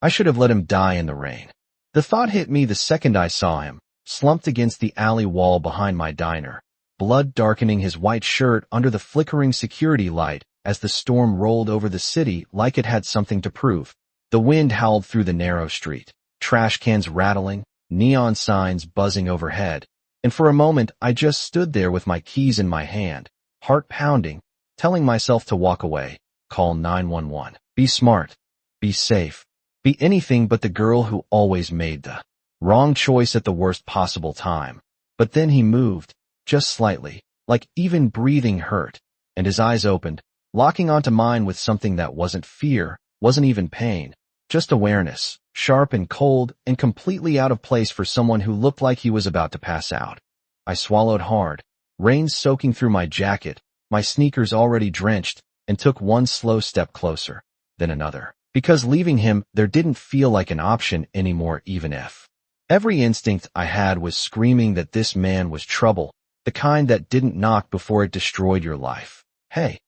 I should have let him die in the rain. The thought hit me the second I saw him, slumped against the alley wall behind my diner, blood darkening his white shirt under the flickering security light as the storm rolled over the city like it had something to prove. The wind howled through the narrow street, trash cans rattling, neon signs buzzing overhead, and for a moment I just stood there with my keys in my hand, heart pounding, telling myself to walk away, call 911, be smart, be safe, be anything but the girl who always made the wrong choice at the worst possible time. But then he moved, just slightly, like even breathing hurt, and his eyes opened, locking onto mine with something that wasn't fear, wasn't even pain, just awareness, sharp and cold and completely out of place for someone who looked like he was about to pass out. I swallowed hard, rain soaking through my jacket, my sneakers already drenched, and took one slow step closer, then another. Because leaving him there didn't feel like an option anymore, even if every instinct I had was screaming that this man was trouble, the kind that didn't knock before it destroyed your life. Hey,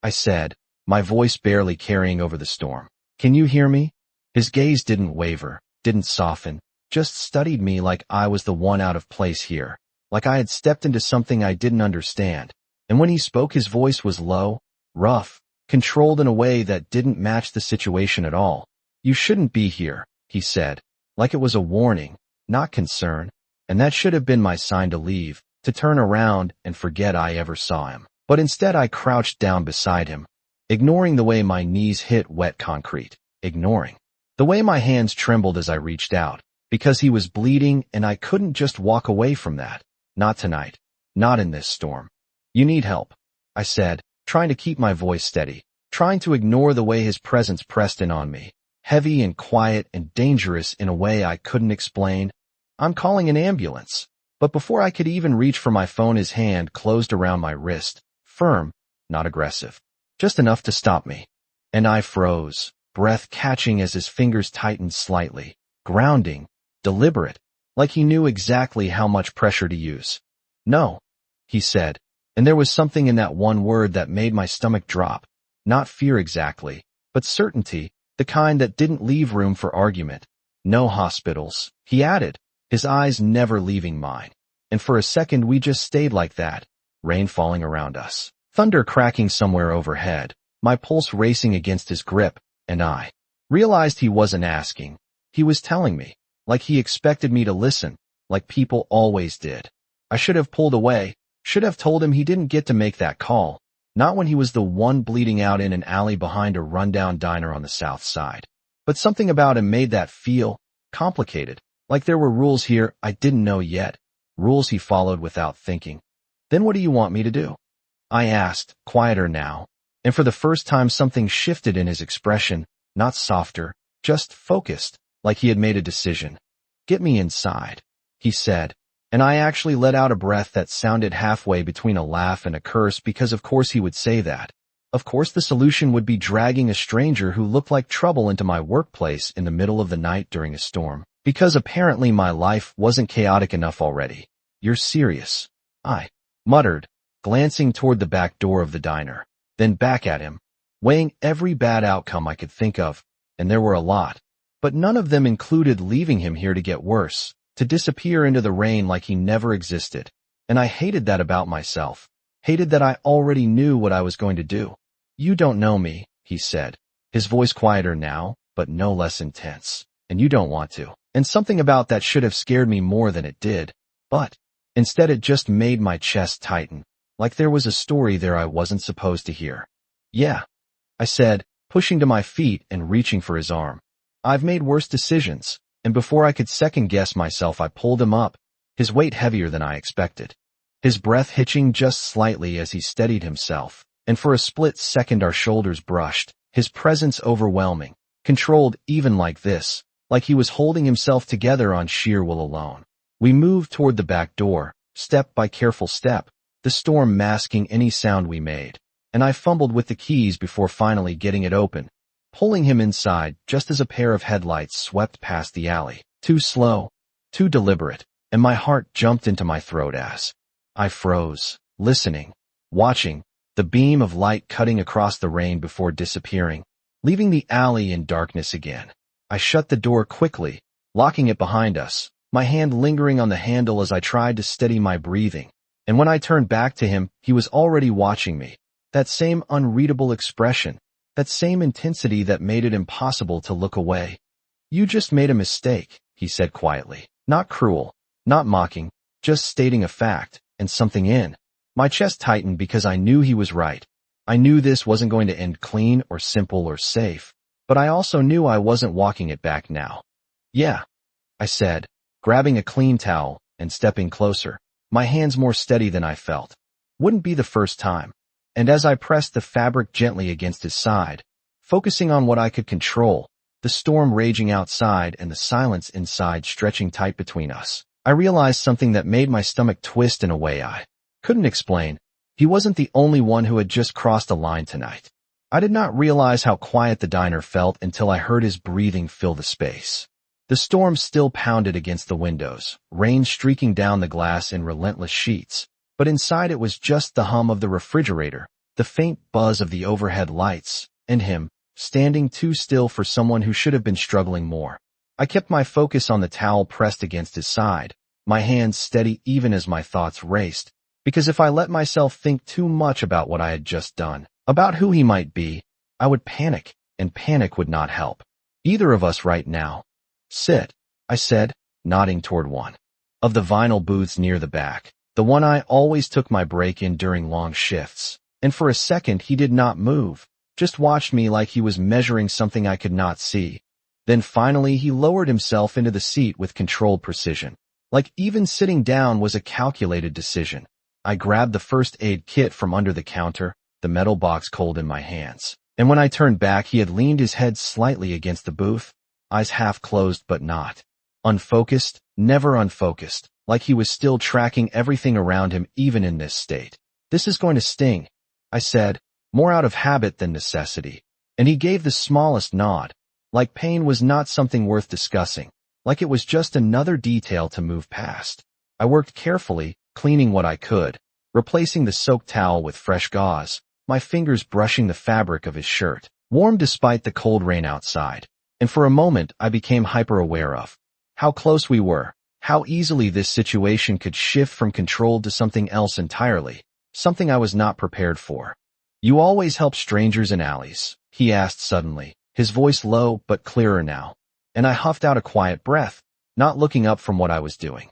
I said, my voice barely carrying over the storm. Can you hear me? His gaze didn't waver, didn't soften, just studied me like I was the one out of place here, like I had stepped into something I didn't understand. And when he spoke, his voice was low, rough, controlled in a way that didn't match the situation at all. You shouldn't be here, he said, like it was a warning, not concern, and that should have been my sign to leave, to turn around and forget I ever saw him. But instead I crouched down beside him, ignoring the way my knees hit wet concrete, ignoring the way my hands trembled as I reached out, because he was bleeding and I couldn't just walk away from that. Not tonight, not in this storm. You need help, I said, trying to keep my voice steady, trying to ignore the way his presence pressed in on me, heavy and quiet and dangerous in a way I couldn't explain. I'm calling an ambulance. But before I could even reach for my phone, his hand closed around my wrist, firm, not aggressive, just enough to stop me. And I froze, breath catching as his fingers tightened slightly, grounding, deliberate, like he knew exactly how much pressure to use. No, he said, and there was something in that one word that made my stomach drop. Not fear exactly, but certainty, the kind that didn't leave room for argument. No hospitals, he added, his eyes never leaving mine. And for a second we just stayed like that, rain falling around us, thunder cracking somewhere overhead, my pulse racing against his grip, and I realized he wasn't asking. He was telling me, like he expected me to listen, like people always did. I should have pulled away, should have told him he didn't get to make that call, not when he was the one bleeding out in an alley behind a rundown diner on the south side. But something about him made that feel complicated, like there were rules here I didn't know yet, rules he followed without thinking. Then what do you want me to do? I asked, quieter now, and for the first time something shifted in his expression, not softer, just focused, like he had made a decision. Get me inside, he said, and I actually let out a breath that sounded halfway between a laugh and a curse, because of course he would say that. Of course the solution would be dragging a stranger who looked like trouble into my workplace in the middle of the night during a storm, because apparently my life wasn't chaotic enough already. You're serious, I muttered, glancing toward the back door of the diner, then back at him, weighing every bad outcome I could think of, and there were a lot, but none of them included leaving him here to get worse, to disappear into the rain like he never existed. And I hated that about myself, hated that I already knew what I was going to do. You don't know me, he said, his voice quieter now, but no less intense, and you don't want to. And something about that should have scared me more than it did, but instead it just made my chest tighten, like there was a story there I wasn't supposed to hear. Yeah, I said, pushing to my feet and reaching for his arm. I've made worse decisions, and before I could second-guess myself I pulled him up, his weight heavier than I expected, his breath hitching just slightly as he steadied himself, and for a split second our shoulders brushed, his presence overwhelming, controlled even like this, like he was holding himself together on sheer will alone. We moved toward the back door, step by careful step, the storm masking any sound we made, and I fumbled with the keys before finally getting it open, pulling him inside just as a pair of headlights swept past the alley, too slow, too deliberate, and my heart jumped into my throat as I froze, listening, watching, the beam of light cutting across the rain before disappearing, leaving the alley in darkness again. I shut the door quickly, locking it behind us, my hand lingering on the handle as I tried to steady my breathing. And when I turned back to him, he was already watching me. That same unreadable expression, that same intensity that made it impossible to look away. "You just made a mistake," he said quietly. Not cruel, not mocking, just stating a fact, and something in. My chest tightened because I knew he was right. I knew this wasn't going to end clean or simple or safe, but I also knew I wasn't walking it back now. "Yeah," I said, grabbing a clean towel and stepping closer, my hands more steady than I felt. Wouldn't be the first time. And as I pressed the fabric gently against his side, focusing on what I could control, the storm raging outside and the silence inside stretching tight between us, I realized something that made my stomach twist in a way I couldn't explain. He wasn't the only one who had just crossed a line tonight. I did not realize how quiet the diner felt until I heard his breathing fill the space. The storm still pounded against the windows, rain streaking down the glass in relentless sheets, but inside it was just the hum of the refrigerator, the faint buzz of the overhead lights, and him, standing too still for someone who should have been struggling more. I kept my focus on the towel pressed against his side, my hands steady even as my thoughts raced, because if I let myself think too much about what I had just done, about who he might be, I would panic, and panic would not help either of us right now. "Sit," I said, nodding toward one of the vinyl booths near the back, the one I always took my break in during long shifts. And for a second he did not move, just watched me like he was measuring something I could not see. Then finally he lowered himself into the seat with controlled precision, like even sitting down was a calculated decision. I grabbed the first aid kit from under the counter, the metal box cold in my hands. And when I turned back, he had leaned his head slightly against the booth, eyes half closed but not unfocused, never unfocused, like he was still tracking everything around him even in this state. "This is going to sting," I said, more out of habit than necessity. And he gave the smallest nod, like pain was not something worth discussing, like it was just another detail to move past. I worked carefully, cleaning what I could, replacing the soaked towel with fresh gauze, my fingers brushing the fabric of his shirt, warm despite the cold rain outside. And for a moment I became hyper-aware of how close we were, how easily this situation could shift from controlled to something else entirely, something I was not prepared for. "You always help strangers in alleys?" he asked suddenly, his voice low but clearer now. And I huffed out a quiet breath, not looking up from what I was doing.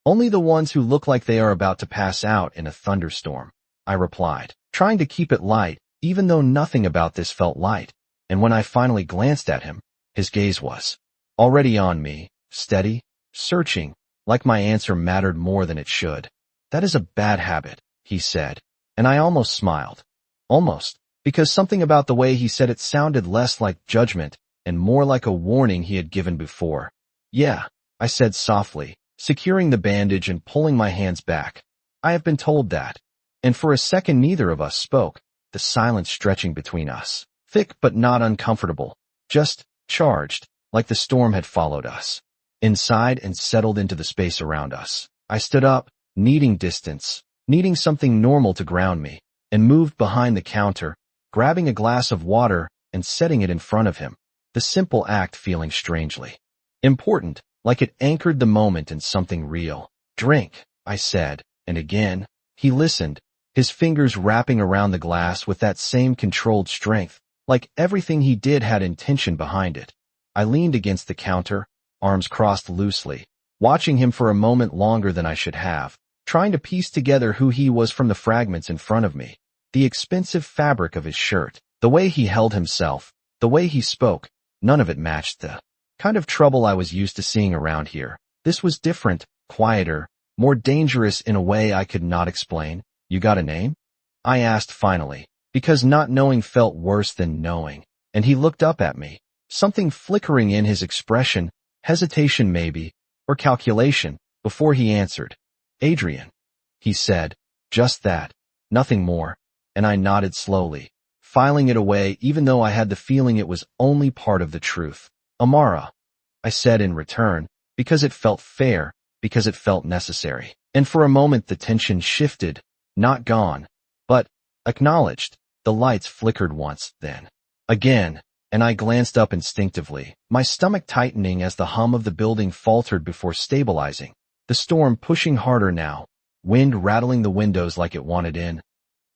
"Only the ones who look like they are about to pass out in a thunderstorm," I replied, trying to keep it light, even though nothing about this felt light. And when I finally glanced at him, his gaze was already on me, steady, searching, like my answer mattered more than it should. "That is a bad habit," he said, and I almost smiled. Almost, because something about the way he said it sounded less like judgment and more like a warning he had given before. "Yeah," I said softly, securing the bandage and pulling my hands back. "I have been told that." And for a second neither of us spoke, the silence stretching between us, thick but not uncomfortable, just charged, like the storm had followed us inside and settled into the space around us. I stood up, needing distance, needing something normal to ground me, and moved behind the counter, grabbing a glass of water and setting it in front of him, the simple act feeling strangely important, like it anchored the moment in something real. "Drink," I said, and again, he listened, his fingers wrapping around the glass with that same controlled strength, like everything he did had intention behind it. I leaned against the counter, arms crossed loosely, watching him for a moment longer than I should have, trying to piece together who he was from the fragments in front of me. The expensive fabric of his shirt, the way he held himself, the way he spoke, none of it matched the kind of trouble I was used to seeing around here. This was different, quieter, more dangerous in a way I could not explain. "You got a name?" I asked finally, because not knowing felt worse than knowing, and he looked up at me, something flickering in his expression, hesitation maybe, or calculation, before he answered. "Adrian," he said, just that, nothing more, and I nodded slowly, filing it away even though I had the feeling it was only part of the truth. "Amara," I said in return, because it felt fair, because it felt necessary. And for a moment the tension shifted, not gone, but acknowledged. The lights flickered once, then again, and I glanced up instinctively, my stomach tightening as the hum of the building faltered before stabilizing. The storm pushing harder now, wind rattling the windows like it wanted in.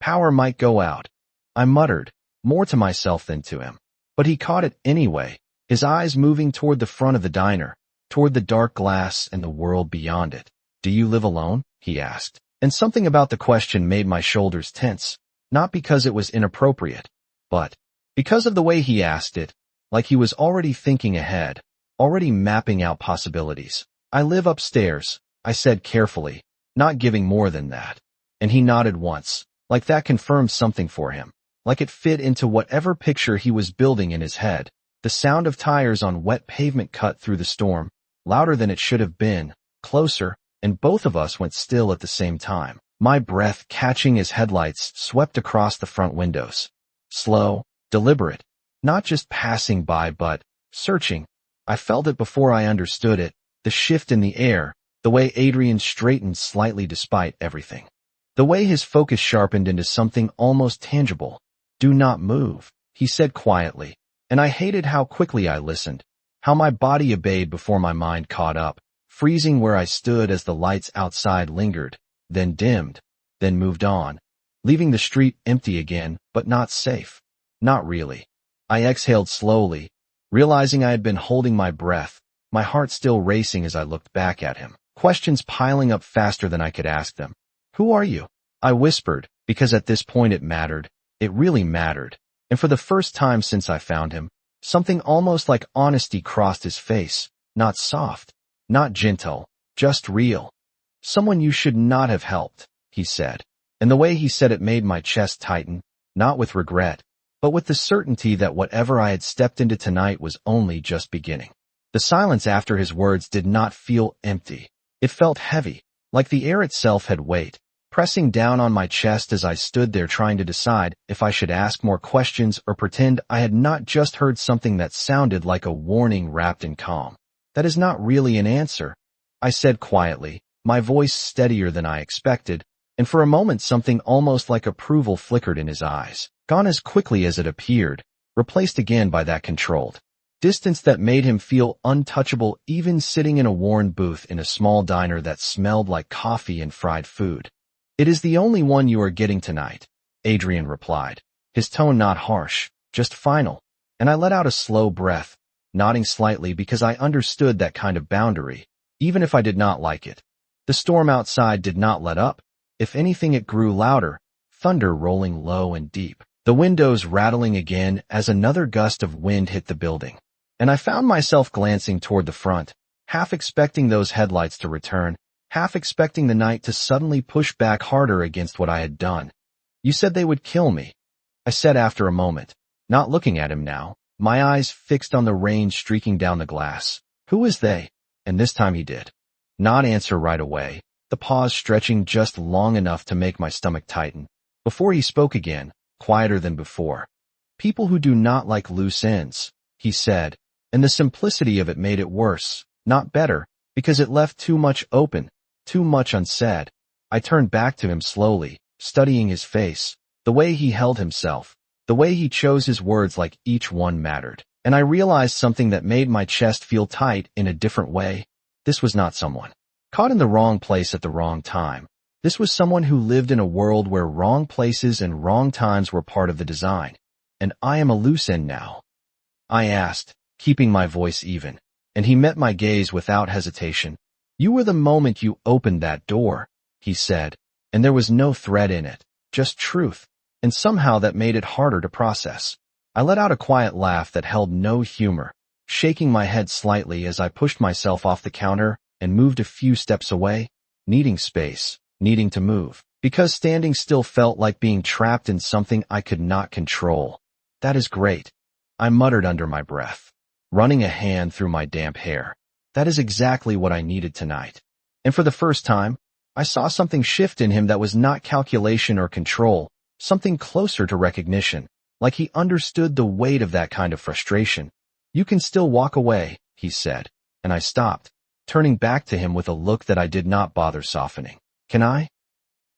Power might go out. I muttered, more to myself than to him. But he caught it anyway, his eyes moving toward the front of the diner, toward the dark glass and the world beyond it. "Do you live alone?" he asked. And something about the question made my shoulders tense, not because it was inappropriate, but because of the way he asked it, like he was already thinking ahead, already mapping out possibilities. "I live upstairs," I said carefully, not giving more than that. And he nodded once, like that confirmed something for him, like it fit into whatever picture he was building in his head. The sound of tires on wet pavement cut through the storm, louder than it should have been, closer, and both of us went still at the same time, my breath catching as headlights swept across the front windows. Slow, deliberate, not just passing by but searching. I felt it before I understood it, the shift in the air, the way Adrian straightened slightly despite everything. The way his focus sharpened into something almost tangible. "Do not move," he said quietly, and I hated how quickly I listened, how my body obeyed before my mind caught up, freezing where I stood as the lights outside lingered, then dimmed, then moved on, leaving the street empty again, but not safe. Not really. I exhaled slowly, realizing I had been holding my breath, my heart still racing as I looked back at him, questions piling up faster than I could ask them. "Who are you?" I whispered, because at this point it mattered. It really mattered. And for the first time since I found him, something almost like honesty crossed his face, not soft, not gentle, just real. "Someone you should not have helped," he said. And the way he said it made my chest tighten, not with regret, but with the certainty that whatever I had stepped into tonight was only just beginning. The silence after his words did not feel empty. It felt heavy, like the air itself had weight, pressing down on my chest as I stood there trying to decide if I should ask more questions or pretend I had not just heard something that sounded like a warning wrapped in calm. "That is not really an answer," I said quietly, my voice steadier than I expected, and for a moment something almost like approval flickered in his eyes, gone as quickly as it appeared, replaced again by that controlled distance that made him feel untouchable even sitting in a worn booth in a small diner that smelled like coffee and fried food. "It is the only one you are getting tonight," Adrian replied, his tone not harsh, just final, and I let out a slow breath, nodding slightly because I understood that kind of boundary, even if I did not like it. The storm outside did not let up. If anything, it grew louder, thunder rolling low and deep, the windows rattling again as another gust of wind hit the building. And I found myself glancing toward the front, half expecting those headlights to return, half expecting the night to suddenly push back harder against what I had done. "You said they would kill me," I said after a moment, not looking at him now, my eyes fixed on the rain streaking down the glass. "Who is they?" And this time he did not answer right away, the pause stretching just long enough to make my stomach tighten. Before he spoke again, quieter than before. "People who do not like loose ends," he said, and the simplicity of it made it worse, not better, because it left too much open, too much unsaid. I turned back to him slowly, studying his face, the way he held himself, the way he chose his words like each one mattered. And I realized something that made my chest feel tight in a different way. This was not someone caught in the wrong place at the wrong time. This was someone who lived in a world where wrong places and wrong times were part of the design. "And I am a loose end now?" I asked, keeping my voice even, and he met my gaze without hesitation. "You were the moment you opened that door," he said, and there was no threat in it, just truth, and somehow that made it harder to process. I let out a quiet laugh that held no humor, shaking my head slightly as I pushed myself off the counter and moved a few steps away, needing space, needing to move, because standing still felt like being trapped in something I could not control. "That is great," I muttered under my breath, running a hand through my damp hair. "That is exactly what I needed tonight." And for the first time, I saw something shift in him that was not calculation or control, something closer to recognition, like he understood the weight of that kind of frustration. "You can still walk away," he said, and I stopped, turning back to him with a look that I did not bother softening. "Can I?"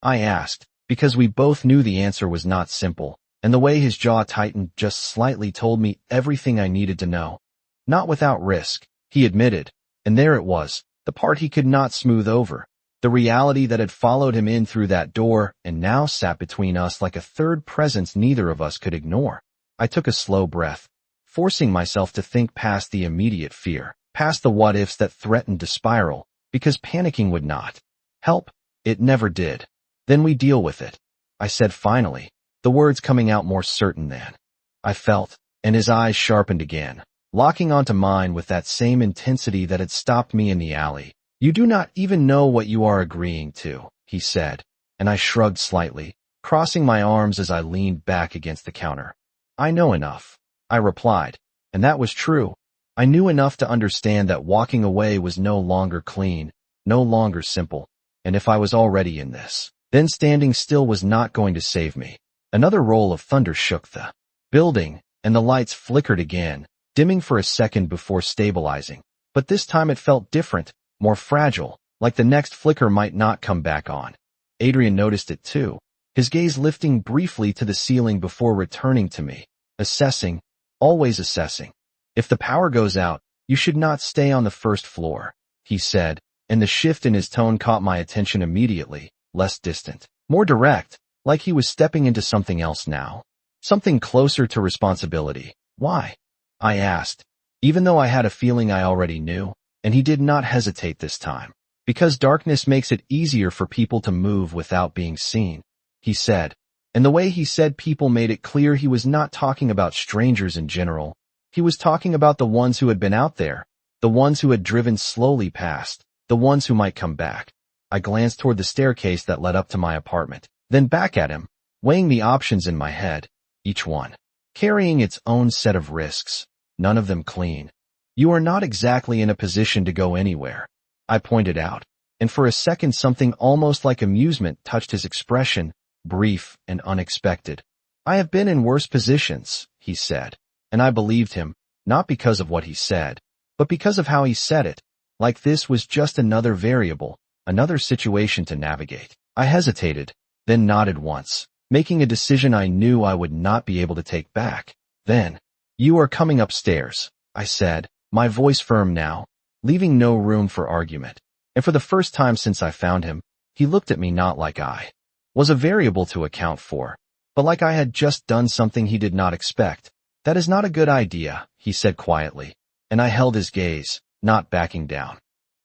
I asked, because we both knew the answer was not simple, and the way his jaw tightened just slightly told me everything I needed to know. Not without risk, he admitted, and there it was, the part he could not smooth over. The reality that had followed him in through that door and now sat between us like a third presence neither of us could ignore. I took a slow breath, forcing myself to think past the immediate fear, past the what-ifs that threatened to spiral, because panicking would not help. It never did. Then we deal with it, I said finally, the words coming out more certain than I felt, and his eyes sharpened again, locking onto mine with that same intensity that had stopped me in the alley. You do not even know what you are agreeing to, he said, and I shrugged slightly, crossing my arms as I leaned back against the counter. I know enough, I replied, and that was true. I knew enough to understand that walking away was no longer clean, no longer simple, and if I was already in this, then standing still was not going to save me. Another roll of thunder shook the building, and the lights flickered again, dimming for a second before stabilizing. But this time it felt different, more fragile, like the next flicker might not come back on. Adrian noticed it too, his gaze lifting briefly to the ceiling before returning to me, assessing, always assessing. If the power goes out, you should not stay on the first floor, he said, and the shift in his tone caught my attention immediately, less distant, more direct, like he was stepping into something else now. Something closer to responsibility. Why? I asked, even though I had a feeling I already knew, and he did not hesitate this time. Because darkness makes it easier for people to move without being seen, he said, and the way he said people made it clear he was not talking about strangers in general. He was talking about the ones who had been out there, the ones who had driven slowly past, the ones who might come back. I glanced toward the staircase that led up to my apartment, then back at him, weighing the options in my head, each one carrying its own set of risks, none of them clean. You are not exactly in a position to go anywhere, I pointed out, and for a second something almost like amusement touched his expression, brief and unexpected. I have been in worse positions, he said, and I believed him, not because of what he said, but because of how he said it, like this was just another variable, another situation to navigate. I hesitated, then nodded once, making a decision I knew I would not be able to take back. Then, you are coming upstairs, I said, my voice firm now, leaving no room for argument. And for the first time since I found him, he looked at me not like I was a variable to account for, but like I had just done something he did not expect. That is not a good idea, he said quietly, and I held his gaze, not backing down.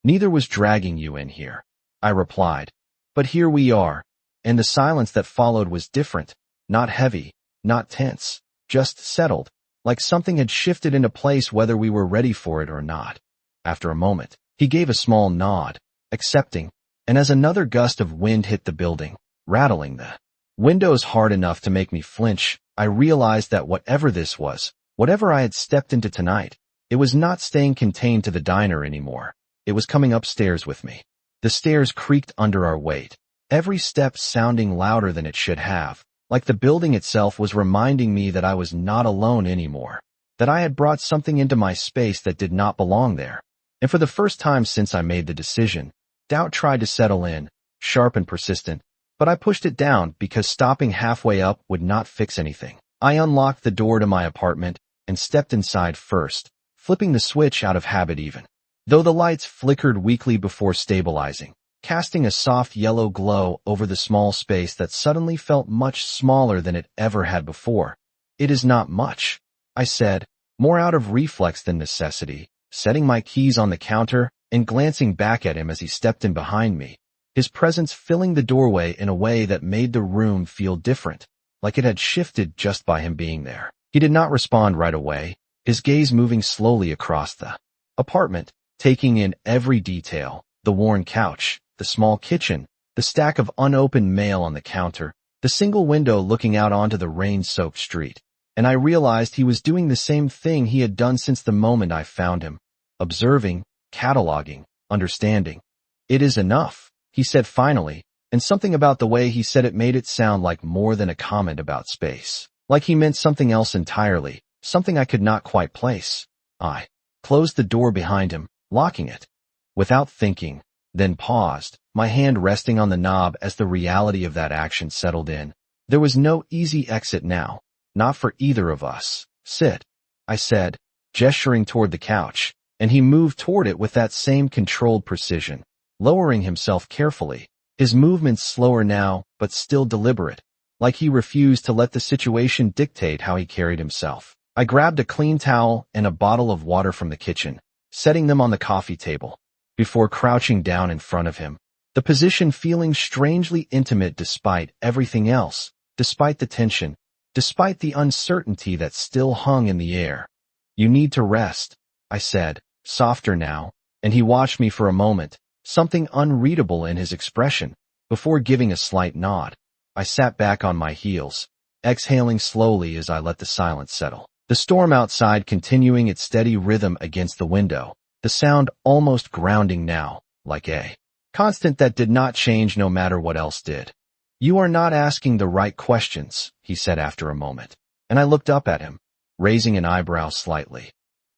Neither was dragging you in here, I replied. But here we are, and the silence that followed was different, not heavy, not tense, just settled, like something had shifted into place whether we were ready for it or not. After a moment, he gave a small nod, accepting, and as another gust of wind hit the building, rattling the windows hard enough to make me flinch, I realized that whatever this was, whatever I had stepped into tonight, it was not staying contained to the diner anymore. It was coming upstairs with me. The stairs creaked under our weight, every step sounding louder than it should have, like the building itself was reminding me that I was not alone anymore, that I had brought something into my space that did not belong there. And for the first time since I made the decision, doubt tried to settle in, sharp and persistent, but I pushed it down because stopping halfway up would not fix anything. I unlocked the door to my apartment and stepped inside first, flipping the switch out of habit even. Though the lights flickered weakly before stabilizing, casting a soft yellow glow over the small space that suddenly felt much smaller than it ever had before. It is not much, I said, more out of reflex than necessity, setting my keys on the counter and glancing back at him as he stepped in behind me, his presence filling the doorway in a way that made the room feel different, like it had shifted just by him being there. He did not respond right away, his gaze moving slowly across the apartment, taking in every detail, the worn couch, the small kitchen, the stack of unopened mail on the counter, the single window looking out onto the rain-soaked street. And I realized he was doing the same thing he had done since the moment I found him, observing, cataloging, understanding. It is enough, he said finally, and something about the way he said it made it sound like more than a comment about space. Like he meant something else entirely, something I could not quite place. I closed the door behind him, locking it. Without thinking, then paused, my hand resting on the knob as the reality of that action settled in. There was no easy exit now, Not for either of us. Sit, I said, gesturing toward the couch, and he moved toward it with that same controlled precision, lowering himself carefully, his movements slower now, but still deliberate, like he refused to let the situation dictate how he carried himself. I grabbed a clean towel and a bottle of water from the kitchen, setting them on the coffee table, before crouching down in front of him, the position feeling strangely intimate despite everything else, despite the tension, despite the uncertainty that still hung in the air. You need to rest, I said, softer now, and he watched me for a moment, something unreadable in his expression, before giving a slight nod. I sat back on my heels, exhaling slowly as I let the silence settle. The storm outside continuing its steady rhythm against the window, the sound almost grounding now, like a constant that did not change no matter what else did. You are not asking the right questions, he said after a moment, and I looked up at him, raising an eyebrow slightly.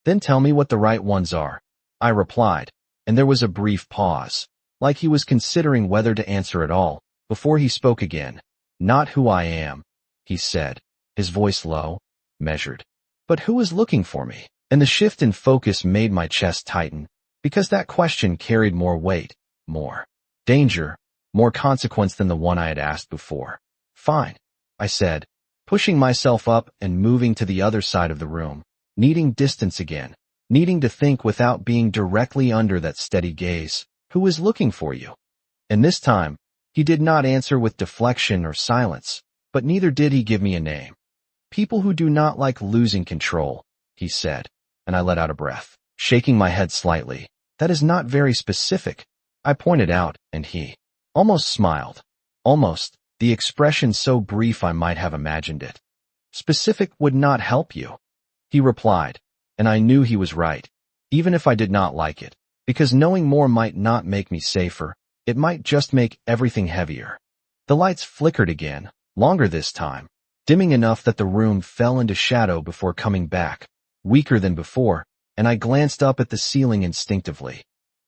Then tell me what the right ones are, I replied, and there was a brief pause, like he was considering whether to answer at all, before he spoke again. Not who I am, he said, his voice low, measured. But who is looking for me? And the shift in focus made my chest tighten, because that question carried more weight, more danger, more consequence than the one I had asked before. Fine, I said, pushing myself up and moving to the other side of the room, needing distance again, needing to think without being directly under that steady gaze. Who is looking for you? And this time, he did not answer with deflection or silence, but neither did he give me a name. People who do not like losing control, he said, and I let out a breath, shaking my head slightly. That is not very specific, I pointed out, and he almost smiled. Almost, the expression so brief I might have imagined it. Specific would not help you, he replied, and I knew he was right, even if I did not like it, because knowing more might not make me safer, it might just make everything heavier. The lights flickered again, longer this time, dimming enough that the room fell into shadow before coming back, weaker than before, and I glanced up at the ceiling instinctively.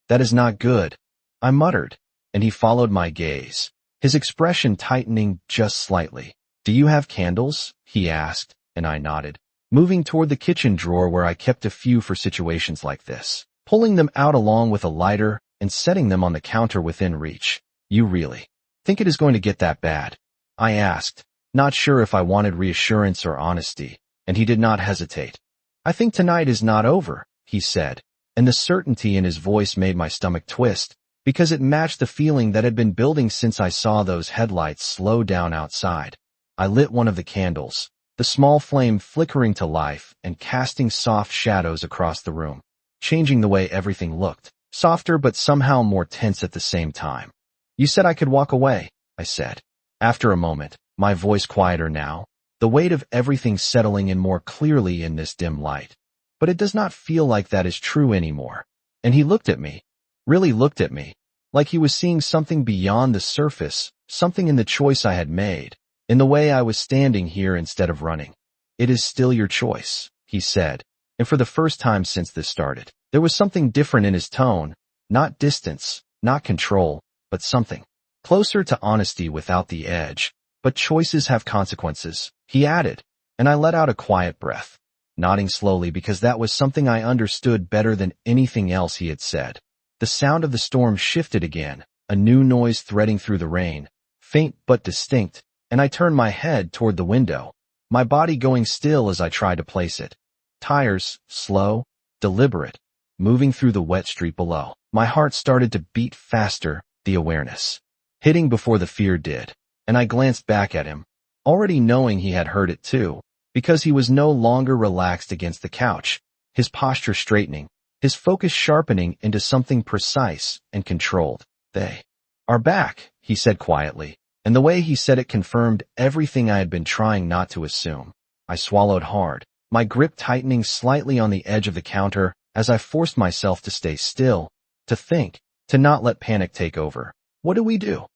That is not good, I muttered, and he followed my gaze, his expression tightening just slightly. Do you have candles? He asked, and I nodded, moving toward the kitchen drawer where I kept a few for situations like this, pulling them out along with a lighter and setting them on the counter within reach. You really think it is going to get that bad? I asked, not sure if I wanted reassurance or honesty, and he did not hesitate. I think tonight is not over, he said, and the certainty in his voice made my stomach twist, because it matched the feeling that had been building since I saw those headlights slow down outside. I lit one of the candles, the small flame flickering to life and casting soft shadows across the room, changing the way everything looked, softer but somehow more tense at the same time. You said I could walk away, I said. After a moment, my voice quieter now, the weight of everything settling in more clearly in this dim light. But it does not feel like that is true anymore. And he looked at me, really looked at me, like he was seeing something beyond the surface, something in the choice I had made, in the way I was standing here instead of running. It is still your choice, he said, and for the first time since this started, there was something different in his tone, not distance, not control, but something closer to honesty without the edge. But choices have consequences, he added, and I let out a quiet breath, nodding slowly because that was something I understood better than anything else he had said. The sound of the storm shifted again, a new noise threading through the rain, faint but distinct, and I turned my head toward the window, my body going still as I tried to place it. Tires, slow, deliberate, moving through the wet street below. My heart started to beat faster, the awareness hitting before the fear did. And I glanced back at him, already knowing he had heard it too, because he was no longer relaxed against the couch, his posture straightening, his focus sharpening into something precise and controlled. They are back, he said quietly, and the way he said it confirmed everything I had been trying not to assume. I swallowed hard, my grip tightening slightly on the edge of the counter as I forced myself to stay still, to think, to not let panic take over. What do we do?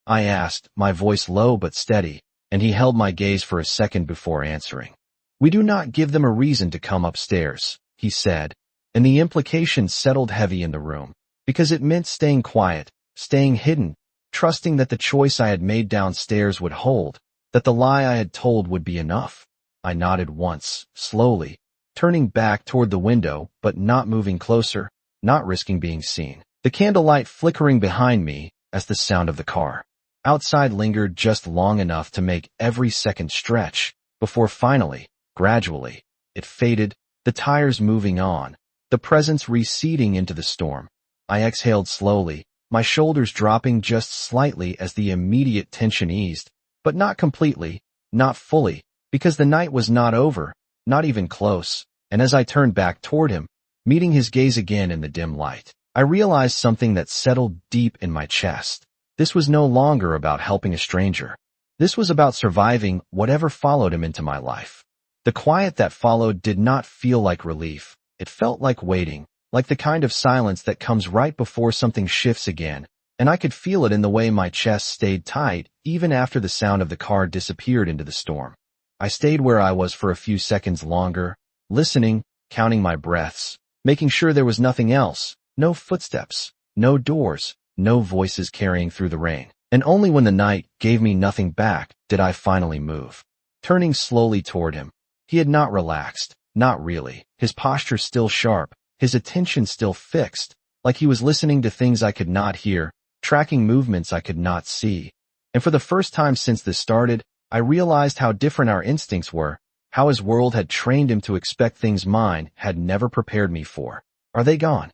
I asked, my voice low but steady, and he held my gaze for a second before answering. We do not give them a reason to come upstairs, he said, and the implication settled heavy in the room, because it meant staying quiet, staying hidden, trusting that the choice I had made downstairs would hold, that the lie I had told would be enough. I nodded once, slowly, turning back toward the window but not moving closer, not risking being seen. The candlelight flickering behind me as the sound of the car outside lingered just long enough to make every second stretch, before finally, gradually, it faded, the tires moving on, the presence receding into the storm. I exhaled slowly, my shoulders dropping just slightly as the immediate tension eased, but not completely, not fully, because the night was not over, not even close, and as I turned back toward him, meeting his gaze again in the dim light, I realized something that settled deep in my chest. This was no longer about helping a stranger. This was about surviving whatever followed him into my life. The quiet that followed did not feel like relief. It felt like waiting, like the kind of silence that comes right before something shifts again, and I could feel it in the way my chest stayed tight even after the sound of the car disappeared into the storm. I stayed where I was for a few seconds longer, listening, counting my breaths, making sure there was nothing else, no footsteps, no doors, no voices carrying through the rain. And only when the night gave me nothing back did I finally move. Turning slowly toward him, he had not relaxed, not really, his posture still sharp, his attention still fixed, like he was listening to things I could not hear, tracking movements I could not see. And for the first time since this started, I realized how different our instincts were, how his world had trained him to expect things mine had never prepared me for. Are they gone?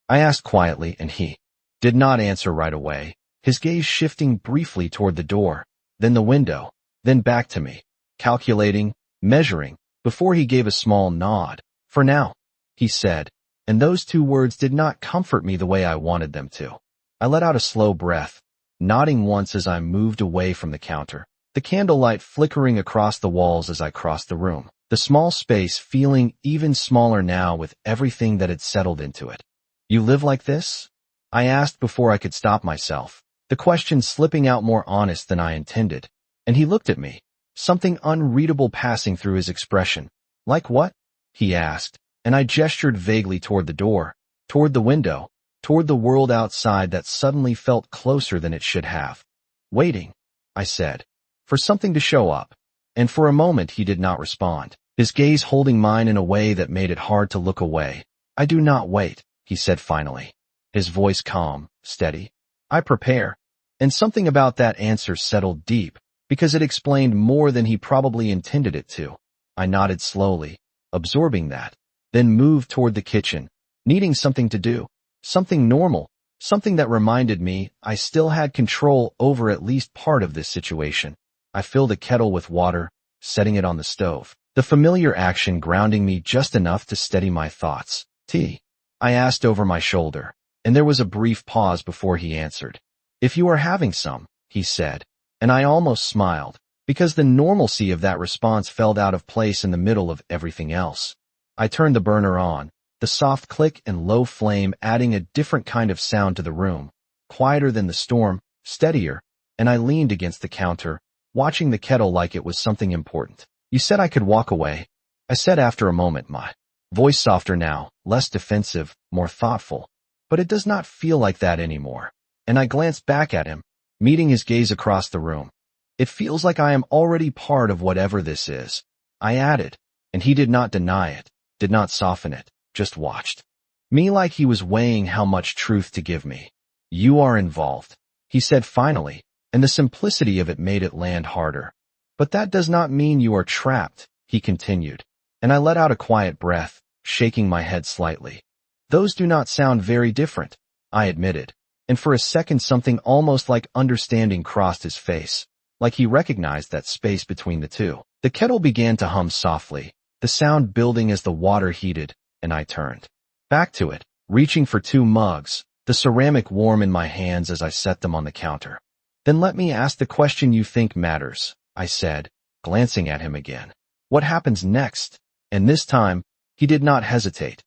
I asked quietly, and he did not answer right away, his gaze shifting briefly toward the door, then the window, then back to me, calculating, measuring, before he gave a small nod. For now, he said, and those two words did not comfort me the way I wanted them to. I let out a slow breath, nodding once as I moved away from the counter, the candlelight flickering across the walls as I crossed the room, the small space feeling even smaller now with everything that had settled into it. You live like this? I asked before I could stop myself, the question slipping out more honest than I intended, and he looked at me, something unreadable passing through his expression. Like what? He asked, and I gestured vaguely toward the door, toward the window, toward the world outside that suddenly felt closer than it should have. Waiting, I said, for something to show up, and for a moment he did not respond, his gaze holding mine in a way that made it hard to look away. I do not wait, he said finally, his voice calm, steady. I prepare. And something about that answer settled deep, because it explained more than he probably intended it to. I nodded slowly, absorbing that, then moved toward the kitchen, needing something to do, something normal, something that reminded me I still had control over at least part of this situation. I filled a kettle with water, setting it on the stove, the familiar action grounding me just enough to steady my thoughts. Tea? I asked over my shoulder, and there was a brief pause before he answered. If you are having some, he said, and I almost smiled, because the normalcy of that response felt out of place in the middle of everything else. I turned the burner on, the soft click and low flame adding a different kind of sound to the room, quieter than the storm, steadier, and I leaned against the counter, watching the kettle like it was something important. You said I could walk away, I said after a moment, my voice softer now, less defensive, more thoughtful. But it does not feel like that anymore. And I glanced back at him, meeting his gaze across the room. It feels like I am already part of whatever this is, I added, and he did not deny it, did not soften it, just watched me like he was weighing how much truth to give me. You are involved, he said finally, and the simplicity of it made it land harder. But that does not mean you are trapped, he continued, and I let out a quiet breath, shaking my head slightly. Those do not sound very different, I admitted, and for a second something almost like understanding crossed his face, like he recognized that space between the two. The kettle began to hum softly, the sound building as the water heated, and I turned back to it, reaching for 2 mugs, the ceramic warm in my hands as I set them on the counter. Then let me ask the question you think matters, I said, glancing at him again. What happens next? And this time, he did not hesitate.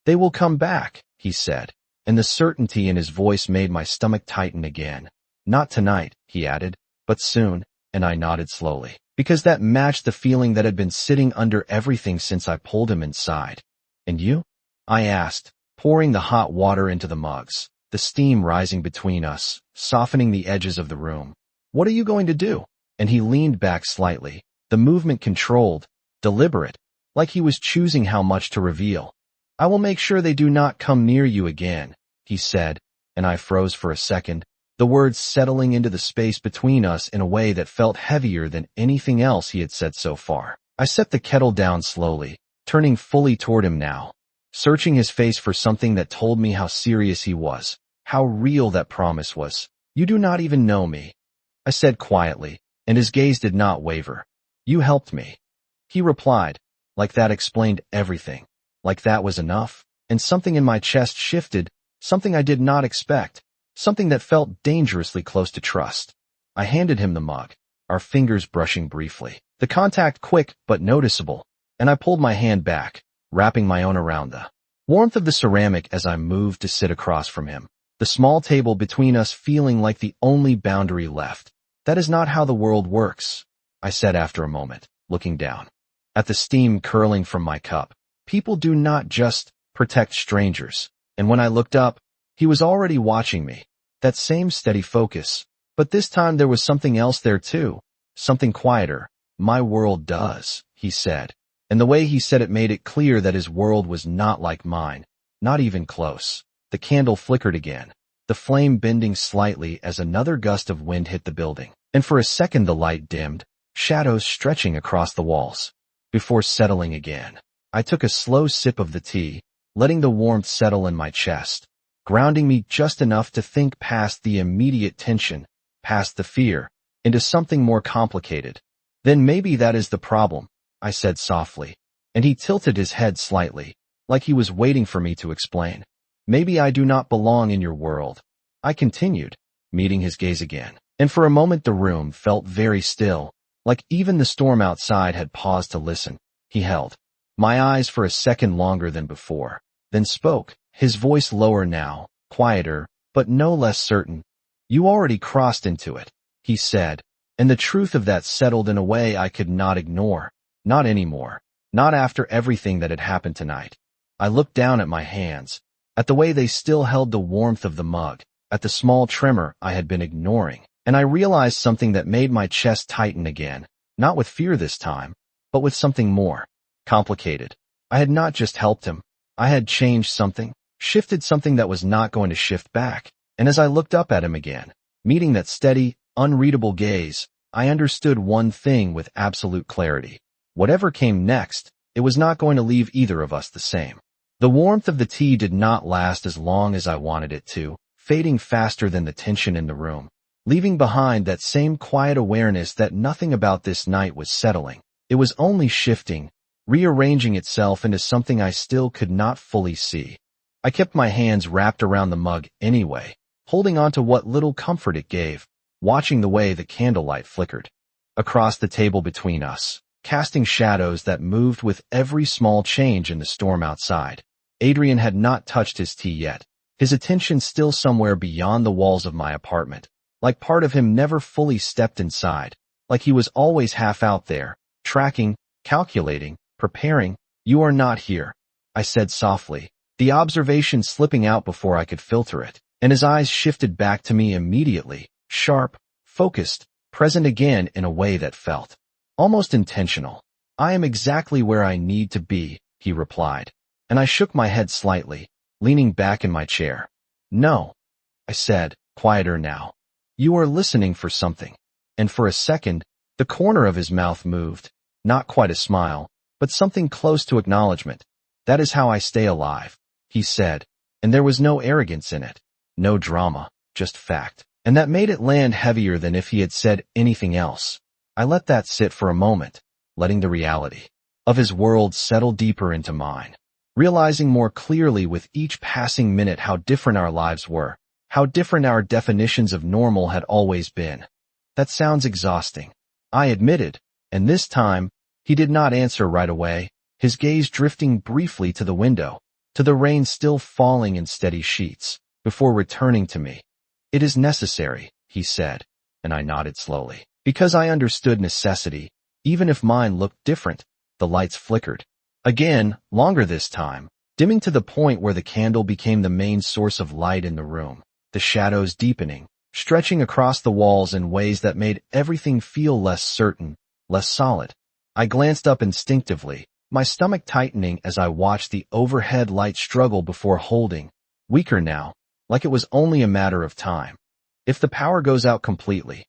They will come back, he said, and the certainty in his voice made my stomach tighten again. Not tonight, he added, but soon, and I nodded slowly, because that matched the feeling that had been sitting under everything since I pulled him inside. And you? I asked, pouring the hot water into the mugs, the steam rising between us, softening the edges of the room. What are you going to do? And he leaned back slightly, the movement controlled, deliberate, like he was choosing how much to reveal. "I will make sure they do not come near you again," he said, and I froze for a second, the words settling into the space between us in a way that felt heavier than anything else he had said so far. I set the kettle down slowly, turning fully toward him now, searching his face for something that told me how serious he was, how real that promise was. "You do not even know me," I said quietly, and his gaze did not waver. "You helped me," he replied, like that explained everything, like that was enough, and something in my chest shifted, something I did not expect, something that felt dangerously close to trust. I handed him the mug, our fingers brushing briefly, the contact quick but noticeable, and I pulled my hand back, wrapping my own around the warmth of the ceramic as I moved to sit across from him, the small table between us feeling like the only boundary left. "That is not how the world works," I said after a moment, looking down at the steam curling from my cup. "People do not just protect strangers." And when I looked up, he was already watching me, that same steady focus. But this time there was something else there too, something quieter. "My world does," he said. And the way he said it made it clear that his world was not like mine, not even close. The candle flickered again, the flame bending slightly as another gust of wind hit the building. And for a second the light dimmed, shadows stretching across the walls, before settling again. I took a slow sip of the tea, letting the warmth settle in my chest, grounding me just enough to think past the immediate tension, past the fear, into something more complicated. "Then maybe that is the problem," I said softly, and he tilted his head slightly, like he was waiting for me to explain. "Maybe I do not belong in your world," I continued, meeting his gaze again. And for a moment the room felt very still, like even the storm outside had paused to listen. He held my eyes for a second longer than before, then spoke, his voice lower now, quieter, but no less certain. "You already crossed into it," he said, and the truth of that settled in a way I could not ignore. Not anymore. Not after everything that had happened tonight. I looked down at my hands, at the way they still held the warmth of the mug, at the small tremor I had been ignoring, and I realized something that made my chest tighten again, not with fear this time, but with something more complicated. I had not just helped him. I had changed something, shifted something that was not going to shift back. And as I looked up at him again, meeting that steady, unreadable gaze, I understood one thing with absolute clarity. Whatever came next, it was not going to leave either of us the same. The warmth of the tea did not last as long as I wanted it to, fading faster than the tension in the room, leaving behind that same quiet awareness that nothing about this night was settling. It was only shifting, rearranging itself into something I still could not fully see. I kept my hands wrapped around the mug anyway, holding on to what little comfort it gave, watching the way the candlelight flickered across the table between us, casting shadows that moved with every small change in the storm outside. Adrian had not touched his tea yet, his attention still somewhere beyond the walls of my apartment, like part of him never fully stepped inside, like he was always half out there, tracking, calculating, preparing. "You are not here," I said softly, the observation slipping out before I could filter it, and his eyes shifted back to me immediately, sharp, focused, present again in a way that felt almost intentional. "I am exactly where I need to be," he replied, and I shook my head slightly, leaning back in my chair. "No," I said, quieter now. "You are listening for something." And for a second, the corner of his mouth moved, not quite a smile, but something close to acknowledgement. "That is how I stay alive," he said, and there was no arrogance in it, no drama, just fact. And that made it land heavier than if he had said anything else. I let that sit for a moment, letting the reality of his world settle deeper into mine, realizing more clearly with each passing minute how different our lives were, how different our definitions of normal had always been. "That sounds exhausting," I admitted, and this time, he did not answer right away, his gaze drifting briefly to the window, to the rain still falling in steady sheets, before returning to me. "It is necessary," he said, and I nodded slowly, because I understood necessity, even if mine looked different. The lights flickered. Again, longer this time, dimming to the point where the candle became the main source of light in the room, the shadows deepening, stretching across the walls in ways that made everything feel less certain, less solid. I glanced up instinctively, my stomach tightening as I watched the overhead light struggle before holding, weaker now, like it was only a matter of time. If the power goes out completely,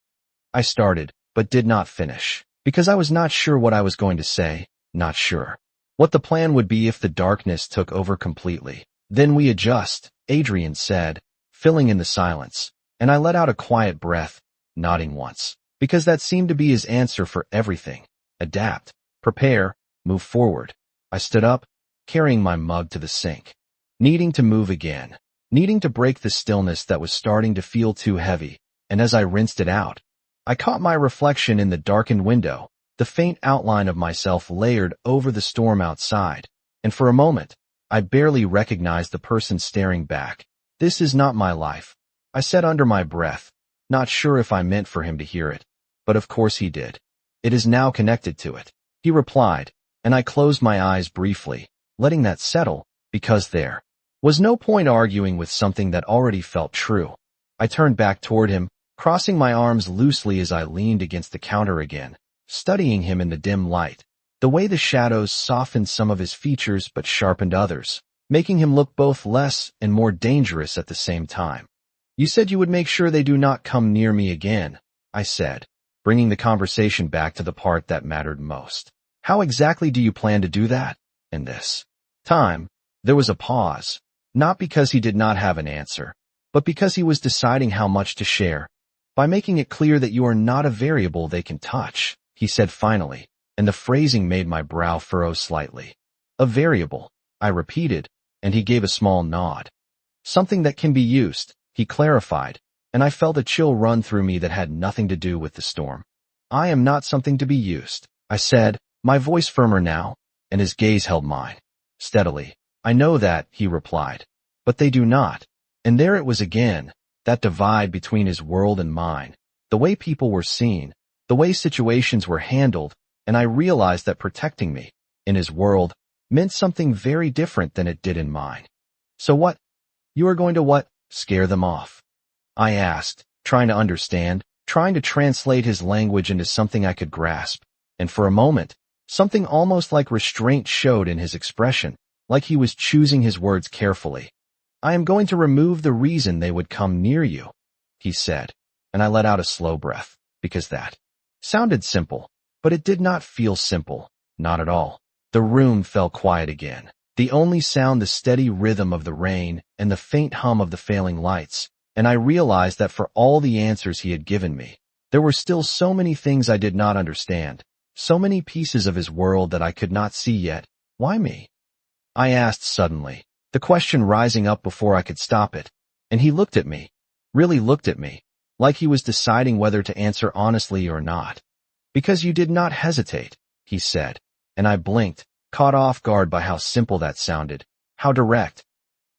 I started, but did not finish, because I was not sure what I was going to say, not sure what the plan would be if the darkness took over completely. Then we adjust, Adrian said, filling in the silence, and I let out a quiet breath, nodding once, because that seemed to be his answer for everything. Adapt, prepare, move forward. I stood up, carrying my mug to the sink, needing to move again, needing to break the stillness that was starting to feel too heavy, and as I rinsed it out, I caught my reflection in the darkened window, the faint outline of myself layered over the storm outside, and for a moment, I barely recognized the person staring back. This is not my life, I said under my breath, not sure if I meant for him to hear it, but of course he did. It is now connected to it, he replied, and I closed my eyes briefly, letting that settle, because there was no point arguing with something that already felt true. I turned back toward him, crossing my arms loosely as I leaned against the counter again, studying him in the dim light. The way the shadows softened some of his features but sharpened others, making him look both less and more dangerous at the same time. You said you would make sure they do not come near me again, I said, bringing the conversation back to the part that mattered most. How exactly do you plan to do that? In this time, there was a pause, not because he did not have an answer, but because he was deciding how much to share. By making it clear that you are not a variable they can touch, he said finally, and the phrasing made my brow furrow slightly. A variable, I repeated, and he gave a small nod. Something that can be used, he clarified, and I felt a chill run through me that had nothing to do with the storm. I am not something to be used, I said, my voice firmer now, and his gaze held mine. Steadily. I know that, he replied. But they do not. And there it was again, that divide between his world and mine, the way people were seen, the way situations were handled, and I realized that protecting me, in his world, meant something very different than it did in mine. So what? You are going to what? Scare them off? I asked, trying to understand, trying to translate his language into something I could grasp, and for a moment, something almost like restraint showed in his expression, like he was choosing his words carefully. I am going to remove the reason they would come near you, he said, and I let out a slow breath, because that sounded simple, but it did not feel simple, not at all. The room fell quiet again, the only sound the steady rhythm of the rain and the faint hum of the failing lights, and I realized that for all the answers he had given me, there were still so many things I did not understand, so many pieces of his world that I could not see yet. Why me? I asked suddenly, the question rising up before I could stop it, and he looked at me, really looked at me, like he was deciding whether to answer honestly or not. Because you did not hesitate, he said, and I blinked, caught off guard by how simple that sounded, how direct.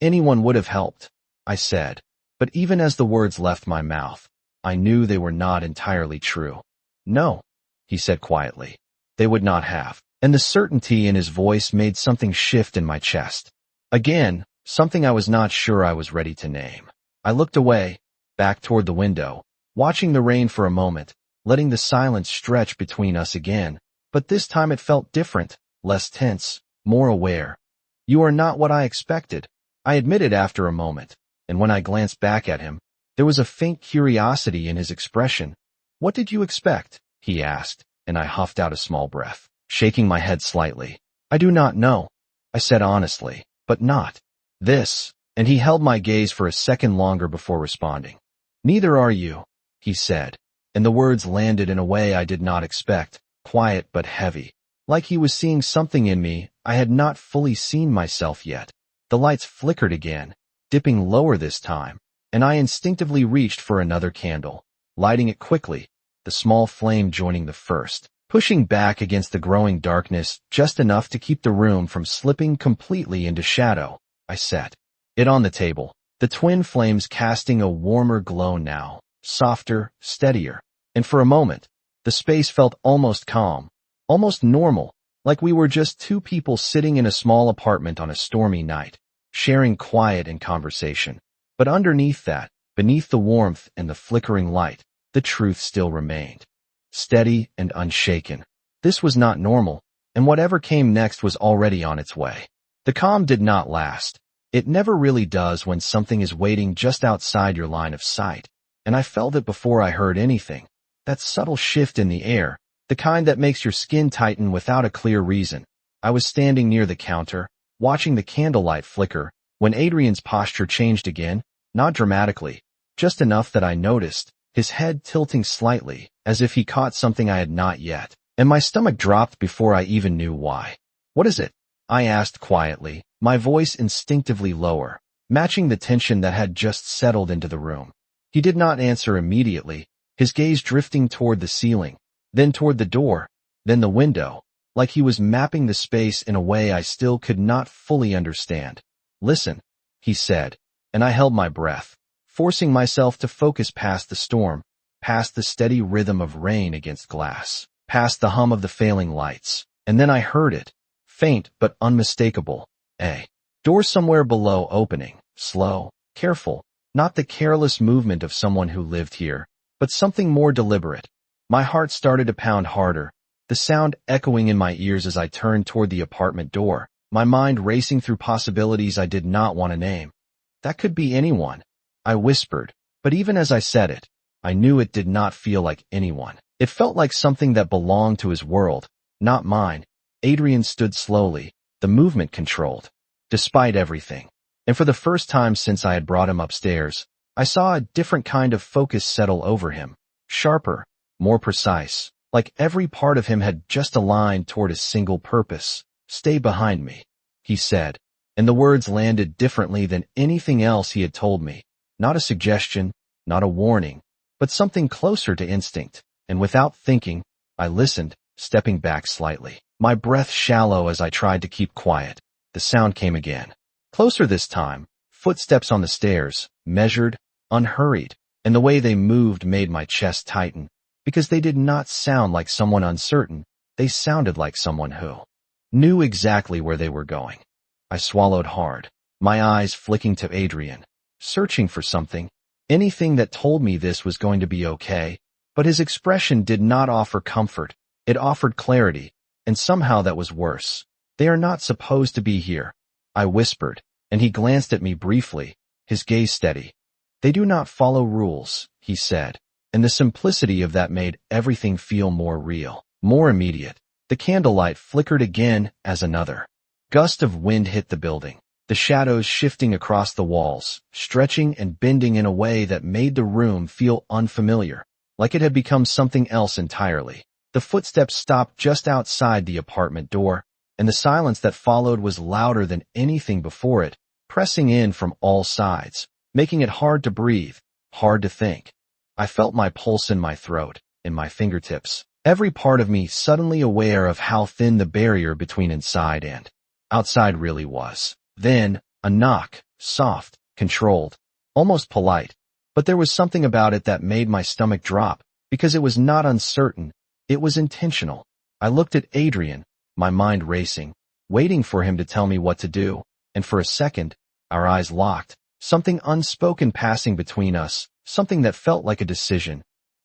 Anyone would have helped, I said, but even as the words left my mouth, I knew they were not entirely true. No, he said quietly, they would not have, and the certainty in his voice made something shift in my chest. Again, something I was not sure I was ready to name. I looked away, back toward the window, watching the rain for a moment, letting the silence stretch between us again, but this time it felt different, less tense, more aware. You are not what I expected, I admitted after a moment, and when I glanced back at him, there was a faint curiosity in his expression. What did you expect? He asked, and I huffed out a small breath, shaking my head slightly. I do not know, I said honestly, but not this, and he held my gaze for a second longer before responding. Neither are you, he said, and the words landed in a way I did not expect, quiet but heavy, like he was seeing something in me I had not fully seen myself yet. The lights flickered again, dipping lower this time, and I instinctively reached for another candle, lighting it quickly, the small flame joining the first, pushing back against the growing darkness just enough to keep the room from slipping completely into shadow. I set it on the table, the twin flames casting a warmer glow now, softer, steadier, and for a moment, the space felt almost calm, almost normal, like we were just two people sitting in a small apartment on a stormy night, sharing quiet and conversation. But underneath that, beneath the warmth and the flickering light, the truth still remained. Steady and unshaken. This was not normal, and whatever came next was already on its way. The calm did not last. It never really does when something is waiting just outside your line of sight, and I felt it before I heard anything. That subtle shift in the air, the kind that makes your skin tighten without a clear reason. I was standing near the counter, watching the candlelight flicker, when Adrian's posture changed again, not dramatically, just enough that I noticed, his head tilting slightly, as if he caught something I had not yet, and my stomach dropped before I even knew why. "What is it?" I asked quietly, my voice instinctively lower, matching the tension that had just settled into the room. He did not answer immediately, his gaze drifting toward the ceiling, then toward the door, then the window, like he was mapping the space in a way I still could not fully understand. "Listen," he said, and I held my breath, forcing myself to focus past the storm, past the steady rhythm of rain against glass, past the hum of the failing lights, and then I heard it, faint but unmistakable, a door somewhere below opening, slow, careful, not the careless movement of someone who lived here, but something more deliberate. My heart started to pound harder, the sound echoing in my ears as I turned toward the apartment door, my mind racing through possibilities I did not want to name. "That could be anyone," I whispered, but even as I said it, I knew it did not feel like anyone. It felt like something that belonged to his world, not mine. Adrian stood slowly, the movement controlled, despite everything. And for the first time since I had brought him upstairs, I saw a different kind of focus settle over him, sharper, more precise, like every part of him had just aligned toward a single purpose. "Stay behind me," he said, and the words landed differently than anything else he had told me. Not a suggestion, not a warning, but something closer to instinct, and without thinking, I listened, stepping back slightly, my breath shallow as I tried to keep quiet. The sound came again. Closer this time, footsteps on the stairs, measured, unhurried, and the way they moved made my chest tighten, because they did not sound like someone uncertain, they sounded like someone who knew exactly where they were going. I swallowed hard, my eyes flicking to Adrian, searching for something, anything that told me this was going to be okay, but his expression did not offer comfort, it offered clarity, and somehow that was worse. "They are not supposed to be here," I whispered, and he glanced at me briefly, his gaze steady. "They do not follow rules," he said, and the simplicity of that made everything feel more real, more immediate. The candlelight flickered again as another gust of wind hit the building, the shadows shifting across the walls, stretching and bending in a way that made the room feel unfamiliar, like it had become something else entirely. The footsteps stopped just outside the apartment door, and the silence that followed was louder than anything before it, pressing in from all sides, making it hard to breathe, hard to think. I felt my pulse in my throat, in my fingertips, every part of me suddenly aware of how thin the barrier between inside and outside really was. Then, a knock, soft, controlled, almost polite, but there was something about it that made my stomach drop, because it was not uncertain, it was intentional. I looked at Adrian, my mind racing, waiting for him to tell me what to do, and for a second, our eyes locked, something unspoken passing between us, something that felt like a decision.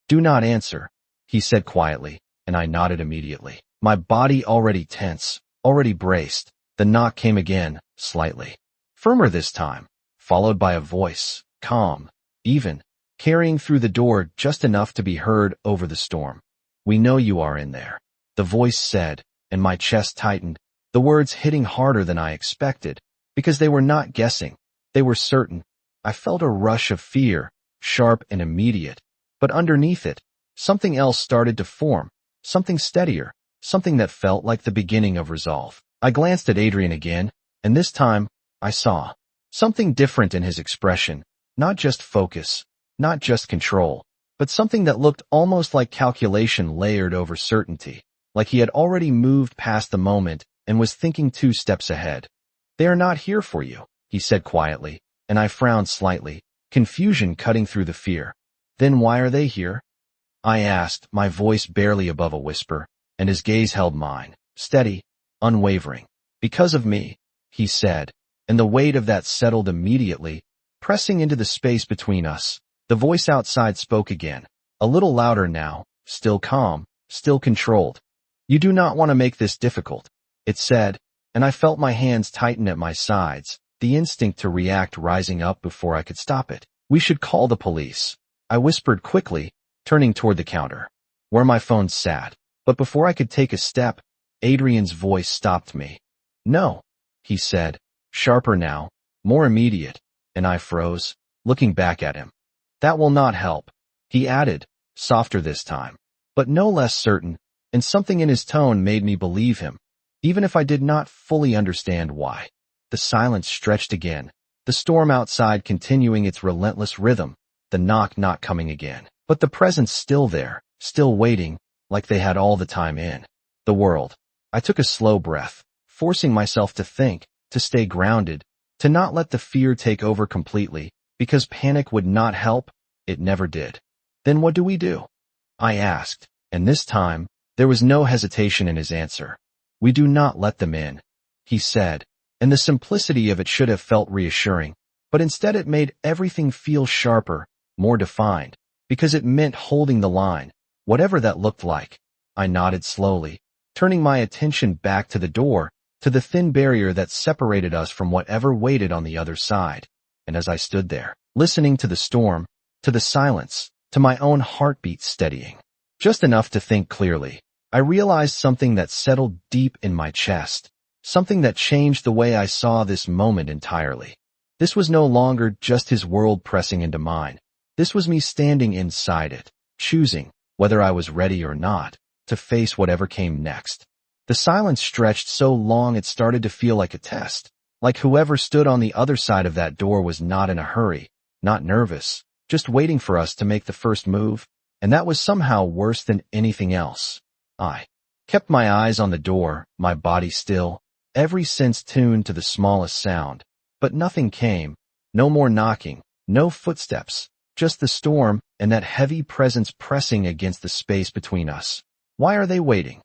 "Do not answer," he said quietly, and I nodded immediately, my body already tense, already braced. The knock came again, slightly firmer this time, followed by a voice, calm, even, carrying through the door just enough to be heard over the storm. "We know you are in there," the voice said, and my chest tightened, the words hitting harder than I expected, because they were not guessing, they were certain. I felt a rush of fear, sharp and immediate, but underneath it, something else started to form, something steadier, something that felt like the beginning of resolve. I glanced at Adrian again, and this time, I saw something different in his expression, not just focus, not just control, but something that looked almost like calculation layered over certainty, like he had already moved past the moment and was thinking 2 steps ahead. "They are not here for you," he said quietly, and I frowned slightly, confusion cutting through the fear. "Then why are they here?" I asked, my voice barely above a whisper, and his gaze held mine, steady, unwavering. "Because of me," he said, and the weight of that settled immediately, pressing into the space between us. The voice outside spoke again, a little louder now, still calm, still controlled. You do not want to make this difficult, it said, and I felt my hands tighten at my sides, the instinct to react rising up before I could stop it. We should call the police, I whispered quickly, turning toward the counter, where my phone sat. But before I could take a step, Adrian's voice stopped me. No, he said, sharper now, more immediate, and I froze, looking back at him. That will not help, he added, softer this time, but no less certain, and something in his tone made me believe him, even if I did not fully understand why. The silence stretched again, the storm outside continuing its relentless rhythm, the knock not coming again, but the presence still there, still waiting, like they had all the time in the world. I took a slow breath, forcing myself to think, to stay grounded, to not let the fear take over completely, because panic would not help, it never did. Then what do we do? I asked, and this time, there was no hesitation in his answer. We do not let them in, he said, and the simplicity of it should have felt reassuring, but instead it made everything feel sharper, more defined, because it meant holding the line, whatever that looked like. I nodded slowly, turning my attention back to the door, to the thin barrier that separated us from whatever waited on the other side. And as I stood there, listening to the storm, to the silence, to my own heartbeat steadying, just enough to think clearly, I realized something that settled deep in my chest, something that changed the way I saw this moment entirely. This was no longer just his world pressing into mine. This was me standing inside it, choosing, whether I was ready or not, to face whatever came next. The silence stretched so long it started to feel like a test, like whoever stood on the other side of that door was not in a hurry, not nervous, just waiting for us to make the first move, and that was somehow worse than anything else. I kept my eyes on the door, my body still, every sense tuned to the smallest sound, but nothing came, no more knocking, no footsteps, just the storm and that heavy presence pressing against the space between us. Why are they waiting?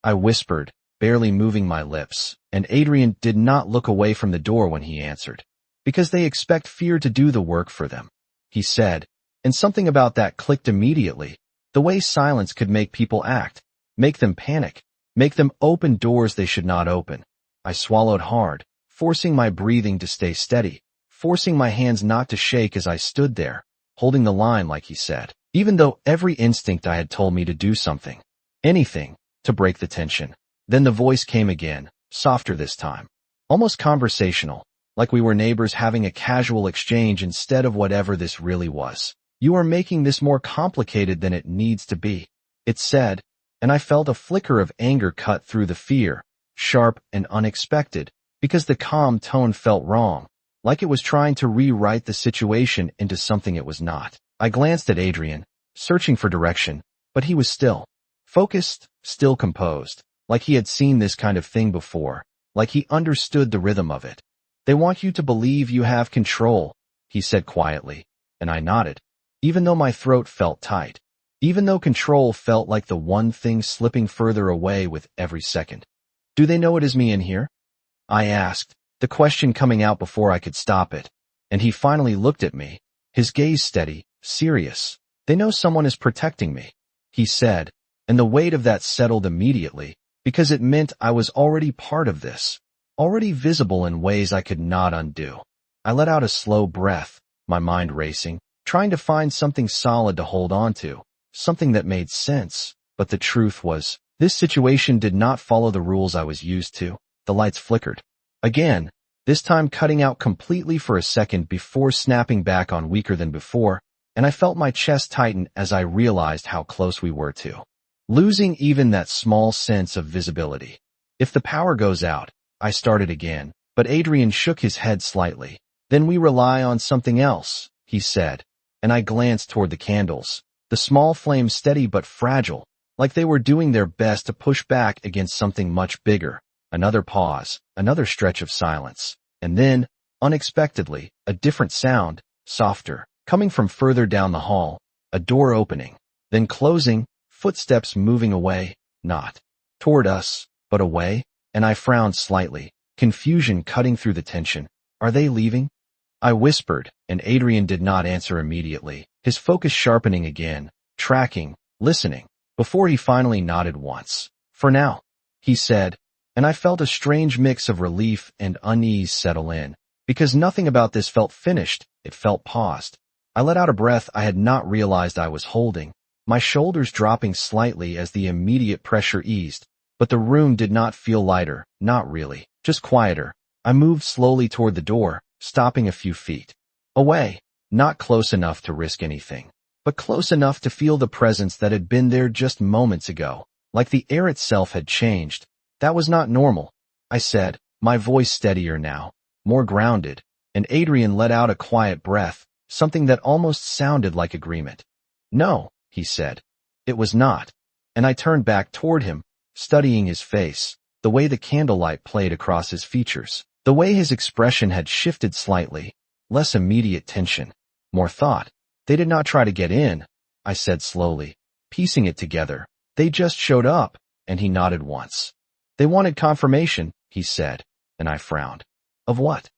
I whispered, barely moving my lips, and Adrian did not look away from the door when he answered. Because they expect fear to do the work for them, he said, and something about that clicked immediately, the way silence could make people act, make them panic, make them open doors they should not open. I swallowed hard, forcing my breathing to stay steady, forcing my hands not to shake as I stood there, holding the line like he said, even though every instinct I had told me to do something, anything, to break the tension. Then the voice came again, softer this time, almost conversational, like we were neighbors having a casual exchange instead of whatever this really was. You are making this more complicated than it needs to be, it said, and I felt a flicker of anger cut through the fear, sharp and unexpected, because the calm tone felt wrong, like it was trying to rewrite the situation into something it was not. I glanced at Adrian, searching for direction, but he was still focused, still composed, like he had seen this kind of thing before, like he understood the rhythm of it. They want you to believe you have control, he said quietly, and I nodded, even though my throat felt tight, even though control felt like the one thing slipping further away with every second. Do they know it is me in here? I asked, the question coming out before I could stop it, and he finally looked at me, his gaze steady, serious. They know someone is protecting me, he said, and the weight of that settled immediately, because it meant I was already part of this, already visible in ways I could not undo. I let out a slow breath, my mind racing, trying to find something solid to hold on to, something that made sense, but the truth was, this situation did not follow the rules I was used to. The lights flickered. Again, this time cutting out completely for a second before snapping back on weaker than before, and I felt my chest tighten as I realized how close we were to losing even that small sense of visibility. If the power goes out, I started again, but Adrian shook his head slightly. Then we rely on something else, he said, and I glanced toward the candles, the small flame steady but fragile, like they were doing their best to push back against something much bigger. Another pause, another stretch of silence, and then, unexpectedly, a different sound, softer, coming from further down the hall, a door opening, then closing, footsteps moving away, not toward us, but away, and I frowned slightly, confusion cutting through the tension. Are they leaving? I whispered, and Adrian did not answer immediately, his focus sharpening again, tracking, listening, before he finally nodded once. For now, he said, and I felt a strange mix of relief and unease settle in, because nothing about this felt finished, it felt paused. I let out a breath I had not realized I was holding, my shoulders dropping slightly as the immediate pressure eased, but the room did not feel lighter, not really, just quieter. I moved slowly toward the door, stopping a few feet away, not close enough to risk anything, but close enough to feel the presence that had been there just moments ago, like the air itself had changed. That was not normal, I said, my voice steadier now, more grounded, and Adrian let out a quiet breath, something that almost sounded like agreement. No, he said. It was not. And I turned back toward him, studying his face, the way the candlelight played across his features, the way his expression had shifted slightly, less immediate tension, more thought. They did not try to get in, I said slowly, piecing it together. They just showed up, and he nodded once. They wanted confirmation, he said, and I frowned. Of what?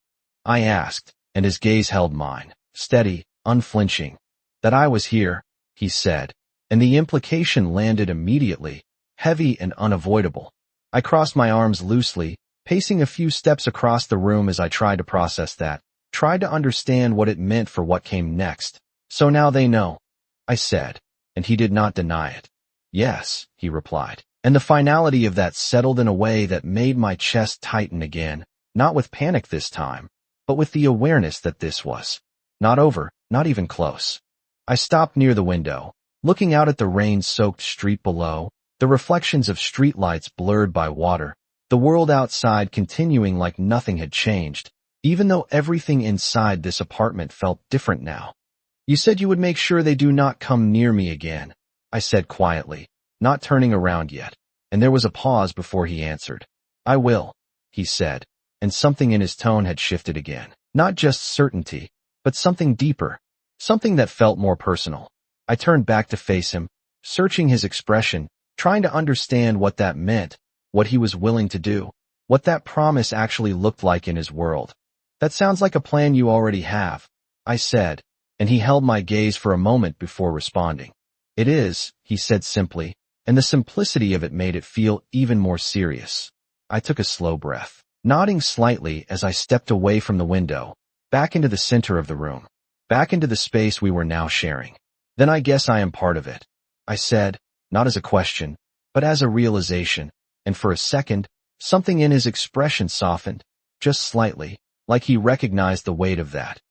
I asked, and his gaze held mine, steady, unflinching. That I was here, he said, and the implication landed immediately, heavy and unavoidable. I crossed my arms loosely, pacing a few steps across the room as I tried to process that, tried to understand what it meant for what came next. So now they know, I said, and he did not deny it. Yes, he replied, and the finality of that settled in a way that made my chest tighten again, not with panic this time, but with the awareness that this was not over, not even close. I stopped near the window, looking out at the rain-soaked street below, the reflections of streetlights blurred by water, the world outside continuing like nothing had changed, even though everything inside this apartment felt different now. You said you would make sure they do not come near me again, I said quietly, not turning around yet, and there was a pause before he answered. I will, he said, and something in his tone had shifted again. Not just certainty, but something deeper, something that felt more personal. I turned back to face him, searching his expression, trying to understand what that meant, what he was willing to do, what that promise actually looked like in his world. That sounds like a plan you already have, I said, and he held my gaze for a moment before responding. It is, he said simply, and the simplicity of it made it feel even more serious. I took a slow breath, nodding slightly as I stepped away from the window, back into the center of the room, back into the space we were now sharing. Then I guess I am part of it, I said, not as a question, but as a realization, and for a second, something in his expression softened, just slightly, like he recognized the weight of that.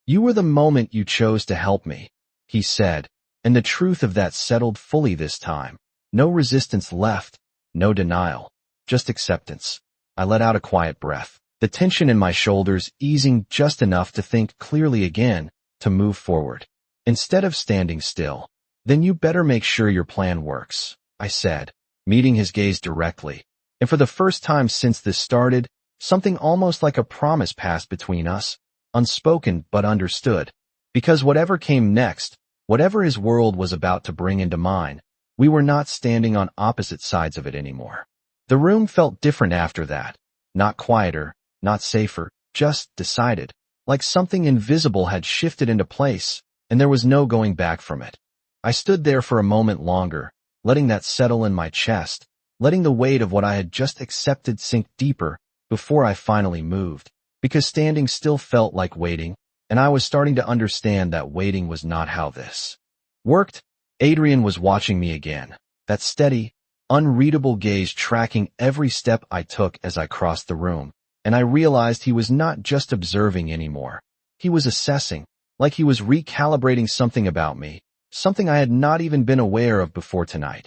You were the moment you chose to help me, he said, and the truth of that settled fully this time. No resistance left, no denial, just acceptance. I let out a quiet breath, the tension in my shoulders easing just enough to think clearly again, to move forward. Instead of standing still. Then you better make sure your plan works, I said, meeting his gaze directly. And for the first time since this started, something almost like a promise passed between us, unspoken but understood. Because whatever came next, whatever his world was about to bring into mine, we were not standing on opposite sides of it anymore. The room felt different after that, not quieter, not safer, just decided, like something invisible had shifted into place, and there was no going back from it. I stood there for a moment longer, letting that settle in my chest, letting the weight of what I had just accepted sink deeper before I finally moved, because standing still felt like waiting, and I was starting to understand that waiting was not how this worked. Adrian was watching me again, that steady, unreadable gaze tracking every step I took as I crossed the room, and I realized he was not just observing anymore. He was assessing, like he was recalibrating something about me, something I had not even been aware of before tonight.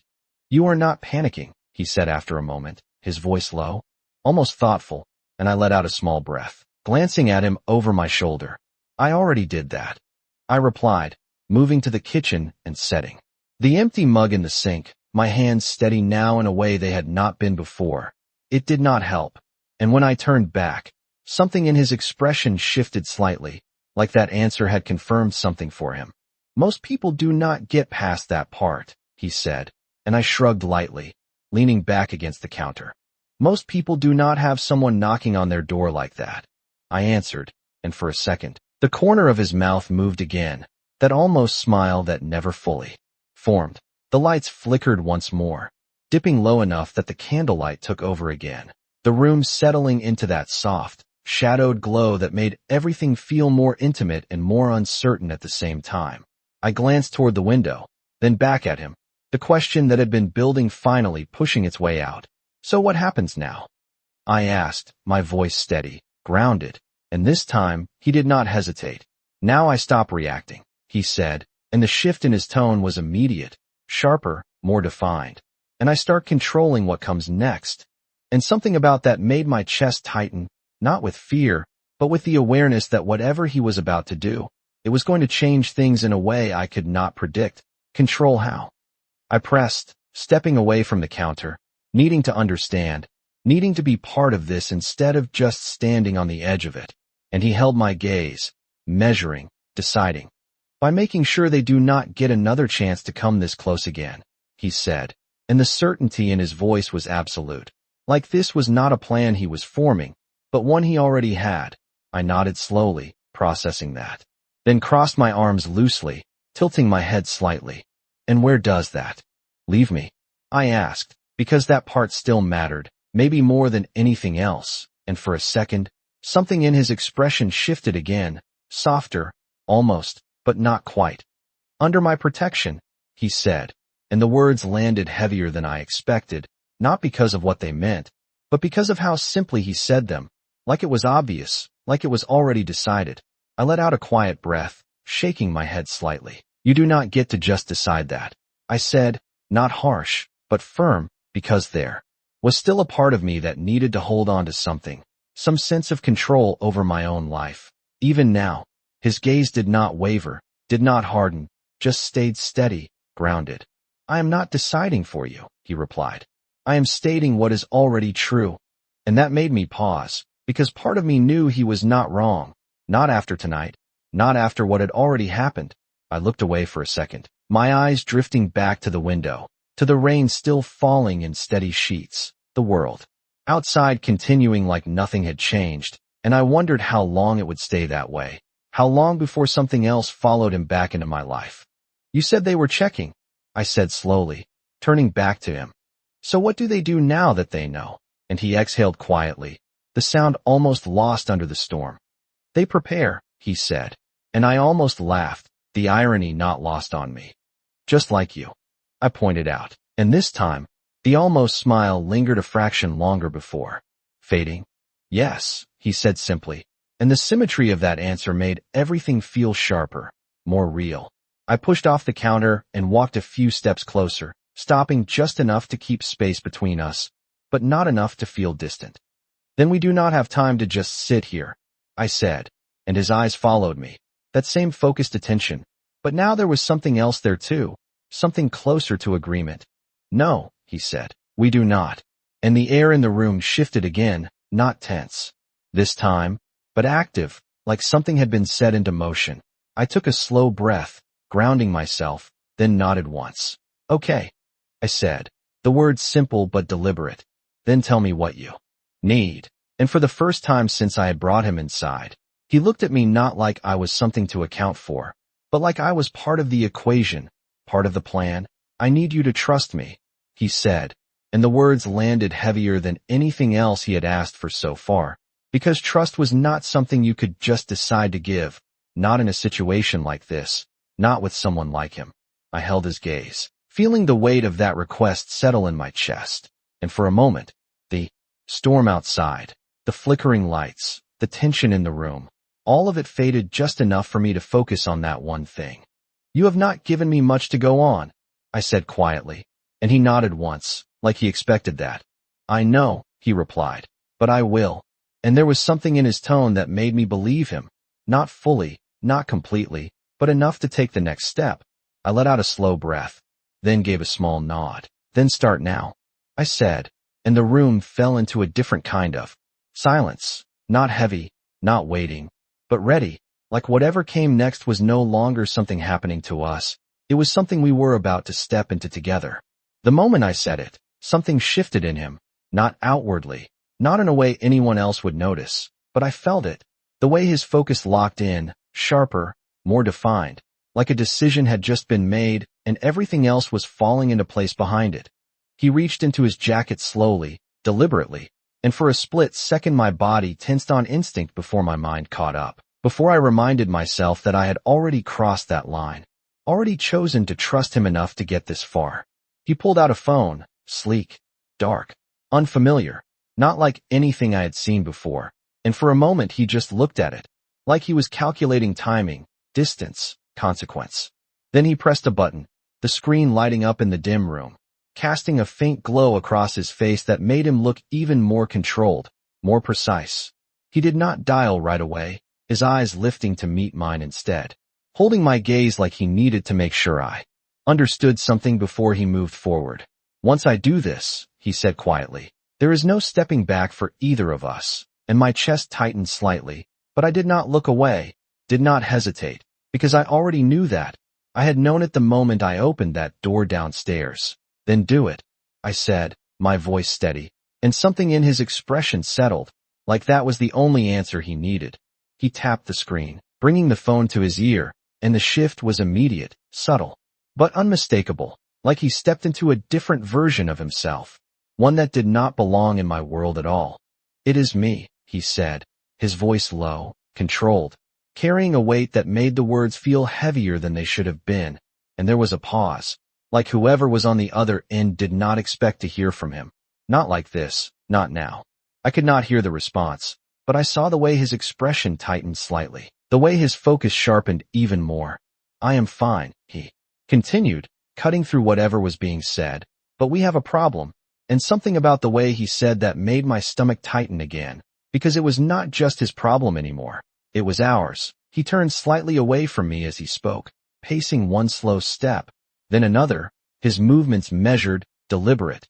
You are not panicking, he said after a moment, his voice low, almost thoughtful, and I let out a small breath, glancing at him over my shoulder. I already did that, I replied, moving to the kitchen and setting the empty mug in the sink, my hands steady now in a way they had not been before. It did not help, and when I turned back, something in his expression shifted slightly, like that answer had confirmed something for him. Most people do not get past that part, he said, and I shrugged lightly, leaning back against the counter. Most people do not have someone knocking on their door like that, I answered, and for a second, the corner of his mouth moved again, that almost smile that never fully formed. The lights flickered once more, dipping low enough that the candlelight took over again, the room settling into that soft, shadowed glow that made everything feel more intimate and more uncertain at the same time. I glanced toward the window, then back at him, the question that had been building finally pushing its way out. "So what happens now?" I asked, my voice steady, grounded, and this time he did not hesitate. "Now I stop reacting," he said, and the shift in his tone was immediate, sharper, more defined. "And I start controlling what comes next." And something about that made my chest tighten, not with fear, but with the awareness that whatever he was about to do, it was going to change things in a way I could not predict. Control how? I pressed, stepping away from the counter, needing to understand, needing to be part of this instead of just standing on the edge of it. And he held my gaze, measuring, deciding. "By making sure they do not get another chance to come this close again," he said, and the certainty in his voice was absolute. Like this was not a plan he was forming, but one he already had. I nodded slowly, processing that. Then crossed my arms loosely, tilting my head slightly. "And where does that leave me?" I asked, because that part still mattered, maybe more than anything else, and for a second, something in his expression shifted again, softer, almost, but not quite. "Under my protection," he said, and the words landed heavier than I expected, not because of what they meant, but because of how simply he said them, like it was obvious, like it was already decided. I let out a quiet breath, shaking my head slightly. "You do not get to just decide that," I said, not harsh, but firm, because there was still a part of me that needed to hold on to something, some sense of control over my own life. Even now, his gaze did not waver, did not harden, just stayed steady, grounded. "I am not deciding for you," he replied. "I am stating what is already true." And that made me pause, because part of me knew he was not wrong, not after tonight, not after what had already happened. I looked away for a second, my eyes drifting back to the window, to the rain still falling in steady sheets, the world outside continuing like nothing had changed, and I wondered how long it would stay that way, how long before something else followed him back into my life. "You said they were checking," I said slowly, turning back to him. "So what do they do now that they know?" And he exhaled quietly, the sound almost lost under the storm. "They prepare," he said, and I almost laughed, the irony not lost on me. "Just like you," I pointed out, and this time, the almost smile lingered a fraction longer before fading. "Yes," he said simply, and the symmetry of that answer made everything feel sharper, more real. I pushed off the counter and walked a few steps closer, stopping just enough to keep space between us, but not enough to feel distant. "Then we do not have time to just sit here," I said, and his eyes followed me, that same focused attention, but now there was something else there too, something closer to agreement. "No," he said, "we do not." And the air in the room shifted again, not tense this time, but active, like something had been set into motion. I took a slow breath, grounding myself, then nodded once. "Okay," I said, the words simple but deliberate. "Then tell me what you need." And for the first time since I had brought him inside, he looked at me not like I was something to account for, but like I was part of the equation, part of the plan. "I need you to trust me," he said, and the words landed heavier than anything else he had asked for so far, because trust was not something you could just decide to give, not in a situation like this, not with someone like him. I held his gaze, feeling the weight of that request settle in my chest, and for a moment, the storm outside, the flickering lights, the tension in the room, all of it faded just enough for me to focus on that one thing. "You have not given me much to go on," I said quietly, and he nodded once, like he expected that. "I know," he replied, "but I will." And there was something in his tone that made me believe him, not fully, not completely, but enough to take the next step. I let out a slow breath, then gave a small nod. "Then start now," I said, and the room fell into a different kind of silence, not heavy, not waiting, but ready, like whatever came next was no longer something happening to us. It was something we were about to step into together. The moment I said it, something shifted in him, not outwardly, not in a way anyone else would notice, but I felt it, the way his focus locked in, sharper, more defined, like a decision had just been made and everything else was falling into place behind it. He reached into his jacket slowly, deliberately, and for a split second my body tensed on instinct before my mind caught up, before I reminded myself that I had already crossed that line, already chosen to trust him enough to get this far. He pulled out a phone, sleek, dark, unfamiliar, not like anything I had seen before, and for a moment he just looked at it, like he was calculating timing, distance, consequence. Then he pressed a button, the screen lighting up in the dim room, casting a faint glow across his face that made him look even more controlled, more precise. He did not dial right away, his eyes lifting to meet mine instead, holding my gaze like he needed to make sure I understood something before he moved forward. "Once I do this," he said quietly, "there is no stepping back for either of us," and my chest tightened slightly, but I did not look away, did not hesitate, because I already knew that. I had known it the moment I opened that door downstairs. "Then do it," I said, my voice steady, and something in his expression settled, like that was the only answer he needed. He tapped the screen, bringing the phone to his ear, and the shift was immediate, subtle, but unmistakable, like he stepped into a different version of himself, one that did not belong in my world at all. "It is me," he said, his voice low, controlled, carrying a weight that made the words feel heavier than they should have been, and there was a pause, like whoever was on the other end did not expect to hear from him. Not like this, not now. I could not hear the response, but I saw the way his expression tightened slightly, the way his focus sharpened even more. "I am fine," he continued, cutting through whatever was being said, "but we have a problem," and something about the way he said that made my stomach tighten again, because it was not just his problem anymore. It was ours. He turned slightly away from me as he spoke, pacing one slow step, then another, his movements measured, deliberate.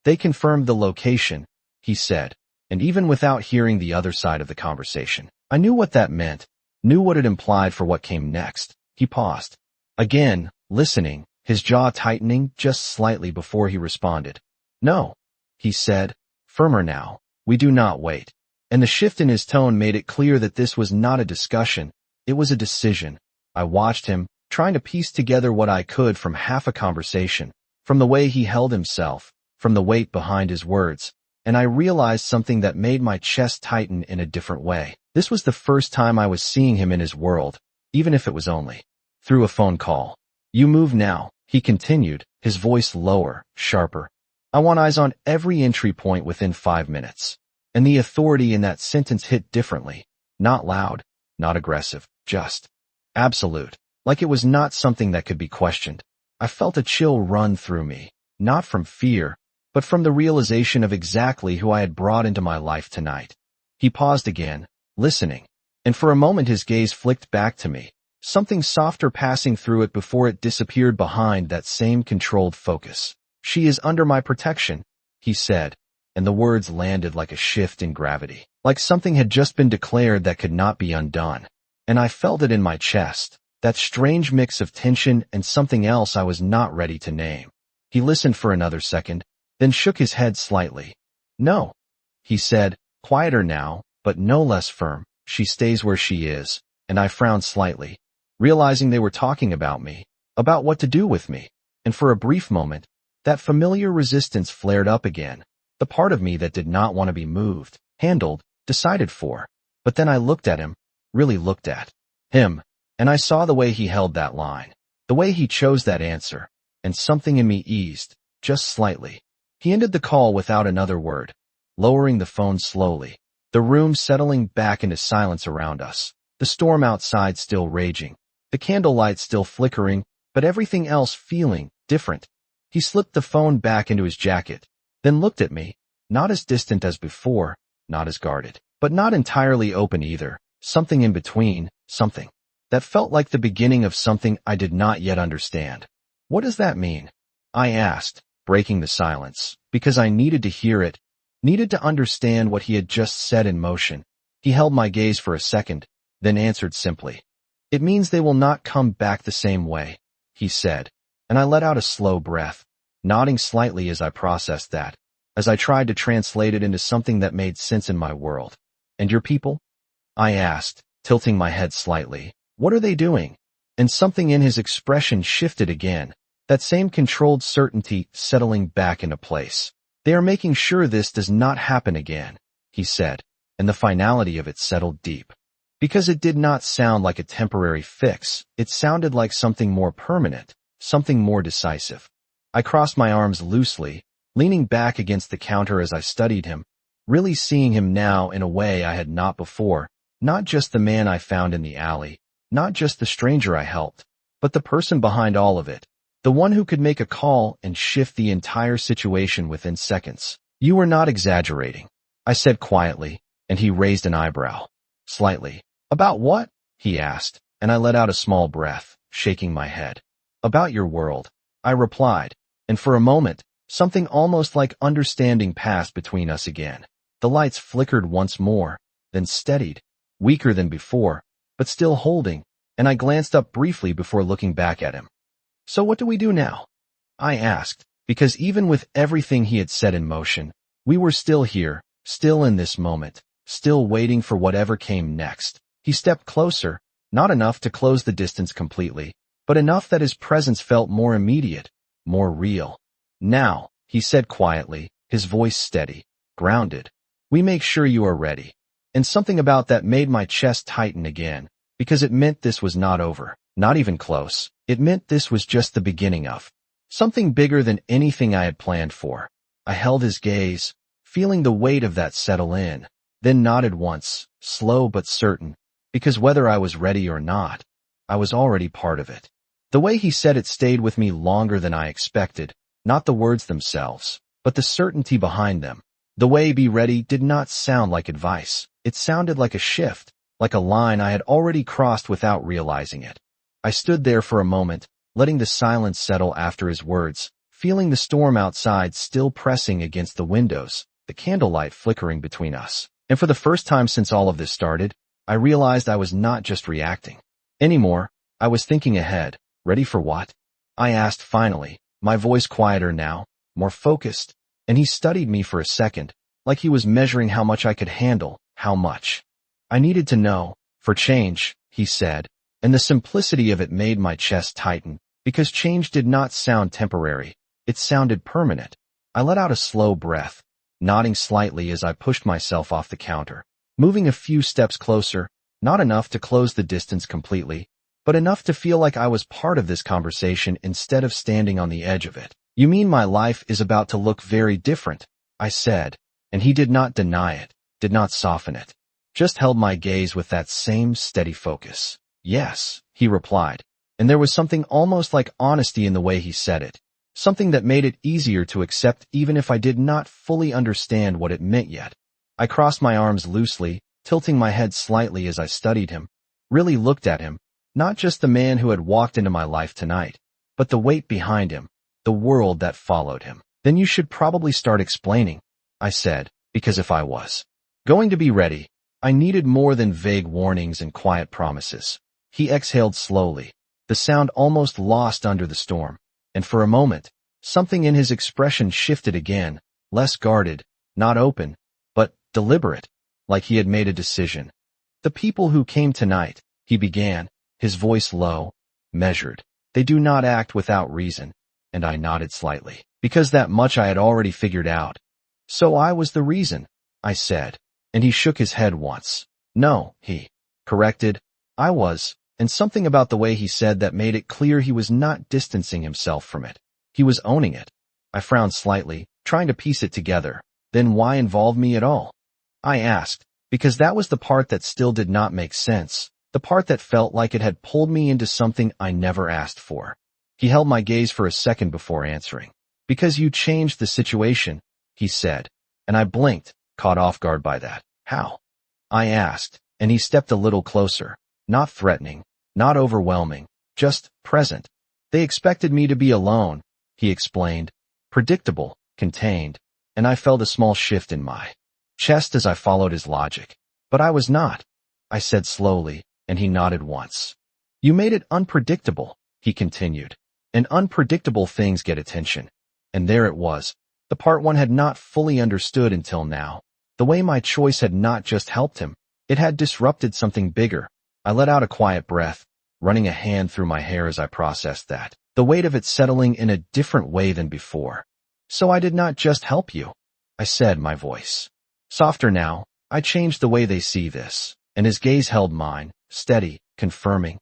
"They confirmed the location," he said, and even without hearing the other side of the conversation, I knew what that meant, knew what it implied for what came next. He paused. Again, listening, his jaw tightening just slightly before he responded. "No," he said, firmer now, "we do not wait." And the shift in his tone made it clear that this was not a discussion, it was a decision. I watched him, trying to piece together what I could from half a conversation, from the way he held himself, from the weight behind his words, and I realized something that made my chest tighten in a different way. This was the first time I was seeing him in his world, even if it was only through a phone call. "You move now," he continued, his voice lower, sharper. "I want eyes on every entry point within 5 minutes." And the authority in that sentence hit differently, not loud, not aggressive, just absolute, like it was not something that could be questioned. I felt a chill run through me, not from fear, but from the realization of exactly who I had brought into my life tonight. He paused again, listening, and for a moment his gaze flicked back to me, something softer passing through it before it disappeared behind that same controlled focus. "She is under my protection," he said, and the words landed like a shift in gravity, like something had just been declared that could not be undone. And I felt it in my chest, that strange mix of tension and something else I was not ready to name. He listened for another second, then shook his head slightly. "No," he said, quieter now, but no less firm. "She stays where she is," and I frowned slightly, realizing they were talking about me, about what to do with me, and for a brief moment, that familiar resistance flared up again. The part of me that did not want to be moved, handled, decided for. But then I looked at him, really looked at him, and I saw the way he held that line, the way he chose that answer, and something in me eased, just slightly. He ended the call without another word, lowering the phone slowly, the room settling back into silence around us, the storm outside still raging, the candlelight still flickering, but everything else feeling different. He slipped the phone back into his jacket, then looked at me, not as distant as before, not as guarded, but not entirely open either, something in between, something that felt like the beginning of something I did not yet understand. "What does that mean?" I asked, breaking the silence, because I needed to hear it, needed to understand what he had just set in motion. He held my gaze for a second, then answered simply. "It means they will not come back the same way," he said, and I let out a slow breath, nodding slightly as I processed that, as I tried to translate it into something that made sense in my world. "And your people?" I asked, tilting my head slightly. "What are they doing?" And something in his expression shifted again, That same controlled certainty settling back into place. They are making sure this does not happen again, he said, and the finality of it settled deep. Because it did not sound like a temporary fix, it sounded like something more permanent, something more decisive. I crossed my arms loosely, leaning back against the counter as I studied him, really seeing him now in a way I had not before, not just the man I found in the alley, not just the stranger I helped, but the person behind all of it, the one who could make a call and shift the entire situation within seconds. You were not exaggerating, I said quietly, and he raised an eyebrow. Slightly. About what? He asked, and I let out a small breath, shaking my head. About your world, I replied, and for a moment, something almost like understanding passed between us again. The lights flickered once more, then steadied, weaker than before, but still holding, and I glanced up briefly before looking back at him. So what do we do now? I asked, because even with everything he had set in motion, we were still here, still in this moment, still waiting for whatever came next. He stepped closer, not enough to close the distance completely, but enough that his presence felt more immediate, more real. Now, he said quietly, his voice steady, grounded. We make sure you are ready. And something about that made my chest tighten again, because it meant this was not over, not even close. It meant this was just the beginning of something bigger than anything I had planned for. I held his gaze, feeling the weight of that settle in, then nodded once, slow but certain, because whether I was ready or not, I was already part of it. The way he said it stayed with me longer than I expected, not the words themselves, but the certainty behind them. The way "be ready" did not sound like advice. It sounded like a shift, like a line I had already crossed without realizing it. I stood there for a moment, letting the silence settle after his words, feeling the storm outside still pressing against the windows, the candlelight flickering between us. And for the first time since all of this started, I realized I was not just reacting anymore. I was thinking ahead. Ready for what? I asked finally, my voice quieter now, more focused, and he studied me for a second, like he was measuring how much I could handle, how much I needed to know. For change, he said, and the simplicity of it made my chest tighten, because change did not sound temporary, it sounded permanent. I let out a slow breath, nodding slightly as I pushed myself off the counter, moving a few steps closer, not enough to close the distance completely, but enough to feel like I was part of this conversation instead of standing on the edge of it. You mean my life is about to look very different, I said, and he did not deny it, did not soften it, just held my gaze with that same steady focus. Yes, he replied, and there was something almost like honesty in the way he said it, something that made it easier to accept even if I did not fully understand what it meant yet. I crossed my arms loosely, tilting my head slightly as I studied him, really looked at him, not just the man who had walked into my life tonight, but the weight behind him, the world that followed him. Then you should probably start explaining, I said, because if I was going to be ready, I needed more than vague warnings and quiet promises. He exhaled slowly, the sound almost lost under the storm, and for a moment, something in his expression shifted again, less guarded, not open, but deliberate, like he had made a decision. The people who came tonight, he began, his voice low, measured. They do not act without reason, and I nodded slightly, because that much I had already figured out. So I was the reason, I said, and he shook his head once. No, he corrected, I was, and something about the way he said that made it clear he was not distancing himself from it. He was owning it. I frowned slightly, trying to piece it together. Then why involve me at all? I asked, because that was the part that still did not make sense, the part that felt like it had pulled me into something I never asked for. He held my gaze for a second before answering. Because you changed the situation, he said, and I blinked, caught off guard by that. How? I asked, and he stepped a little closer, not threatening, not overwhelming, just present. They expected me to be alone, he explained, predictable, contained, and I felt a small shift in my chest as I followed his logic. But I was not, I said slowly, and he nodded once. You made it unpredictable, he continued, and unpredictable things get attention. And there it was, the part one had not fully understood until now. The way my choice had not just helped him, it had disrupted something bigger. I let out a quiet breath, running a hand through my hair as I processed that. the weight of it settling in a different way than before. So I did not just help you, I said, my voice softer now. I changed the way they see this, and his gaze held mine, steady, confirming.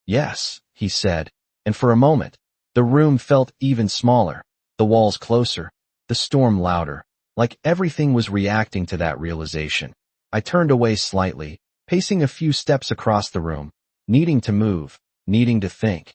Yes, he said, and for a moment, the room felt even smaller, the walls closer, the storm louder, like everything was reacting to that realization. I turned away slightly, pacing a few steps across the room, needing to move, needing to think.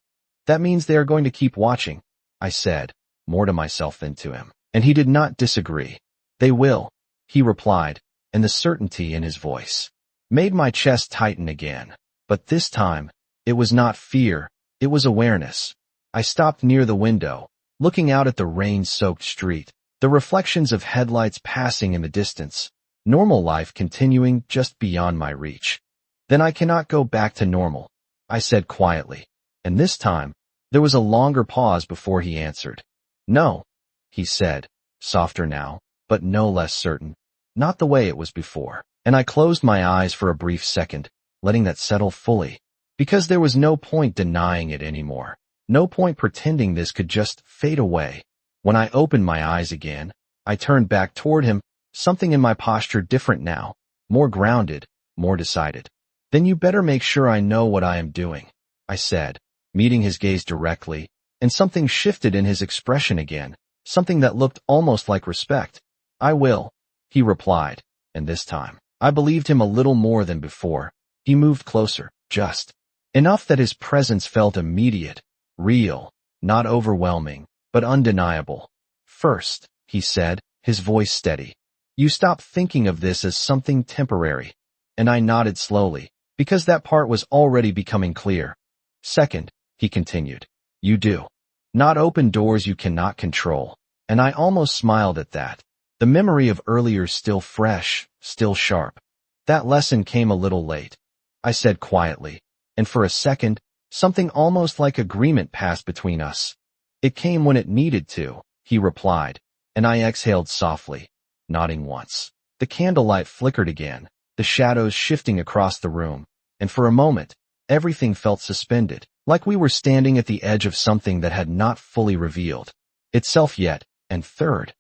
That means they are going to keep watching, I said, more to myself than to him. And he did not disagree. They will, he replied, and the certainty in his voice made my chest tighten again. But this time, it was not fear, it was awareness. I stopped near the window, looking out at the rain-soaked street, the reflections of headlights passing in the distance, normal life continuing just beyond my reach. Then I cannot go back to normal, I said quietly, and this time, there was a longer pause before he answered. No, he said, softer now, but no less certain. Not the way it was before. And I closed my eyes for a brief second, letting that settle fully. Because there was no point denying it anymore. No point pretending this could just fade away. When I opened my eyes again, I turned back toward him, something in my posture different now, more grounded, more decided. Then you better make sure I know what I am doing, I said, meeting his gaze directly, and something shifted in his expression again, something that looked almost like respect. I will, he replied, and this time, I believed him a little more than before. He moved closer, just enough that his presence felt immediate, real, not overwhelming, but undeniable. First, he said, his voice steady, you stop thinking of this as something temporary. And I nodded slowly, because that part was already becoming clear. Second, he continued, you do not open doors you cannot control. And I almost smiled at that. The memory of earlier still fresh, still sharp. That lesson came a little late, I said quietly, and for a second, something almost like agreement passed between us. It came when it needed to, he replied, and I exhaled softly, nodding once. The candlelight flickered again, the shadows shifting across the room, and for a moment, everything felt suspended, like we were standing at the edge of something that had not fully revealed itself yet. And third,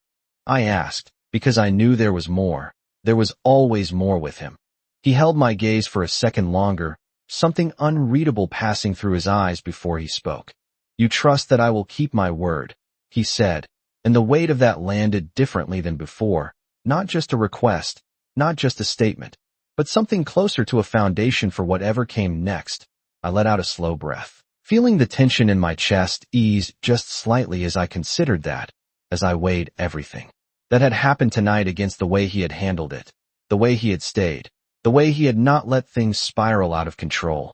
I asked, because I knew there was more. There was always more with him. He held my gaze for a second longer, something unreadable passing through his eyes before he spoke. You trust that I will keep my word, he said, and the weight of that landed differently than before, not just a request, not just a statement, but something closer to a foundation for whatever came next. I let out a slow breath, feeling the tension in my chest ease just slightly as I considered that, as I weighed everything that had happened tonight against the way he had handled it, the way he had stayed, the way he had not let things spiral out of control.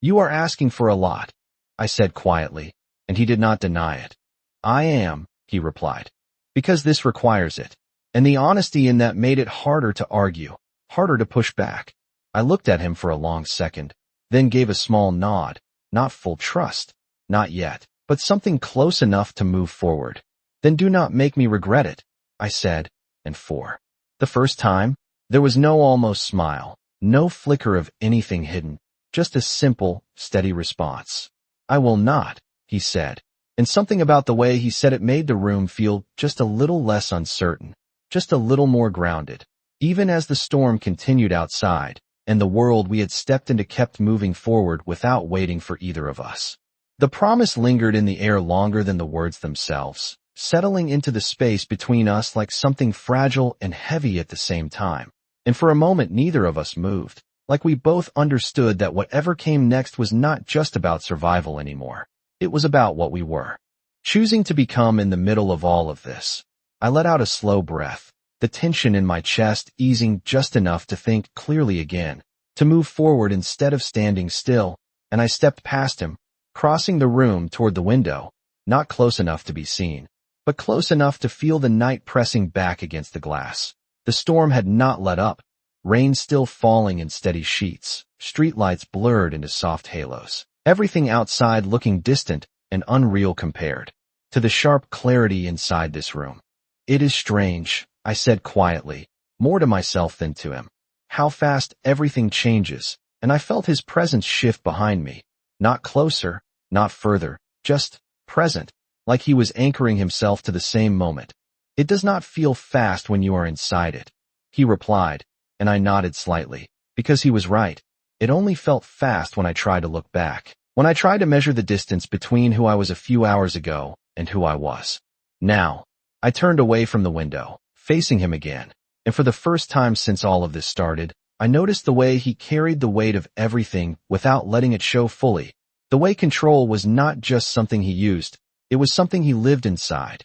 You are asking for a lot, I said quietly, and he did not deny it. I am, he replied, because this requires it. And the honesty in that made it harder to argue, harder to push back. I looked at him for a long second, then gave a small nod, not full trust, not yet, but something close enough to move forward. Then do not make me regret it, I said, and for the first time, there was no almost smile, no flicker of anything hidden, just a simple, steady response. I will not, he said, and something about the way he said it made the room feel just a little less uncertain, just a little more grounded, even as the storm continued outside, and the world we had stepped into kept moving forward without waiting for either of us. The promise lingered in the air longer than the words themselves, settling into the space between us like something fragile and heavy at the same time. And for a moment neither of us moved, like we both understood that whatever came next was not just about survival anymore. It was about what we were choosing to become in the middle of all of this. I let out a slow breath, the tension in my chest easing just enough to think clearly again, to move forward instead of standing still, and I stepped past him, crossing the room toward the window, not close enough to be seen, but close enough to feel the night pressing back against the glass. The storm had not let up, rain still falling in steady sheets, streetlights blurred into soft halos, everything outside looking distant and unreal compared to the sharp clarity inside this room. It is strange, I said quietly, more to myself than to him, how fast everything changes, and I felt his presence shift behind me, not closer, not further, just present, like he was anchoring himself to the same moment. It does not feel fast when you are inside it, he replied, and I nodded slightly, because he was right. It only felt fast when I tried to look back, when I tried to measure the distance between who I was a few hours ago and who I was now. I turned away from the window, facing him again, and for the first time since all of this started, I noticed the way he carried the weight of everything without letting it show fully. The way control was not just something he used, it was something he lived inside.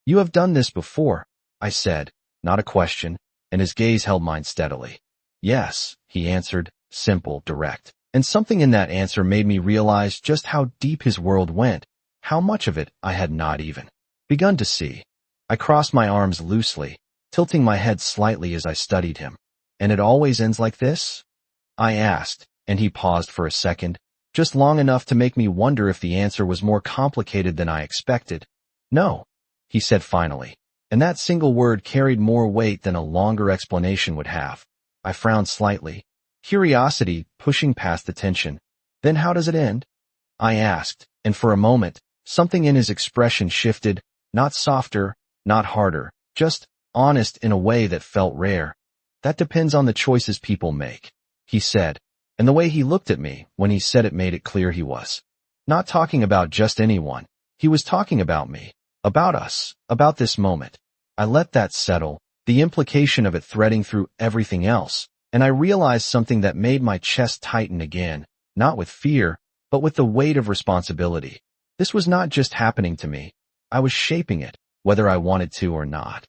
You have done this before, I said, not a question, and his gaze held mine steadily. Yes, he answered, simple, direct. And something in that answer made me realize just how deep his world went, how much of it I had not even begun to see. I crossed my arms loosely, tilting my head slightly as I studied him. And it always ends like this? I asked, and he paused for a second, just long enough to make me wonder if the answer was more complicated than I expected. No, he said finally, and that single word carried more weight than a longer explanation would have. I frowned slightly, curiosity pushing past the tension. Then how does it end? I asked, and for a moment, something in his expression shifted, not softer, not harder, just honest in a way that felt rare. That depends on the choices people make, he said, and the way he looked at me when he said it made it clear he was not talking about just anyone. He was talking about me, about us, about this moment. I let that settle, the implication of it threading through everything else, and I realized something that made my chest tighten again, not with fear, but with the weight of responsibility. This was not just happening to me. I was shaping it, whether I wanted to or not.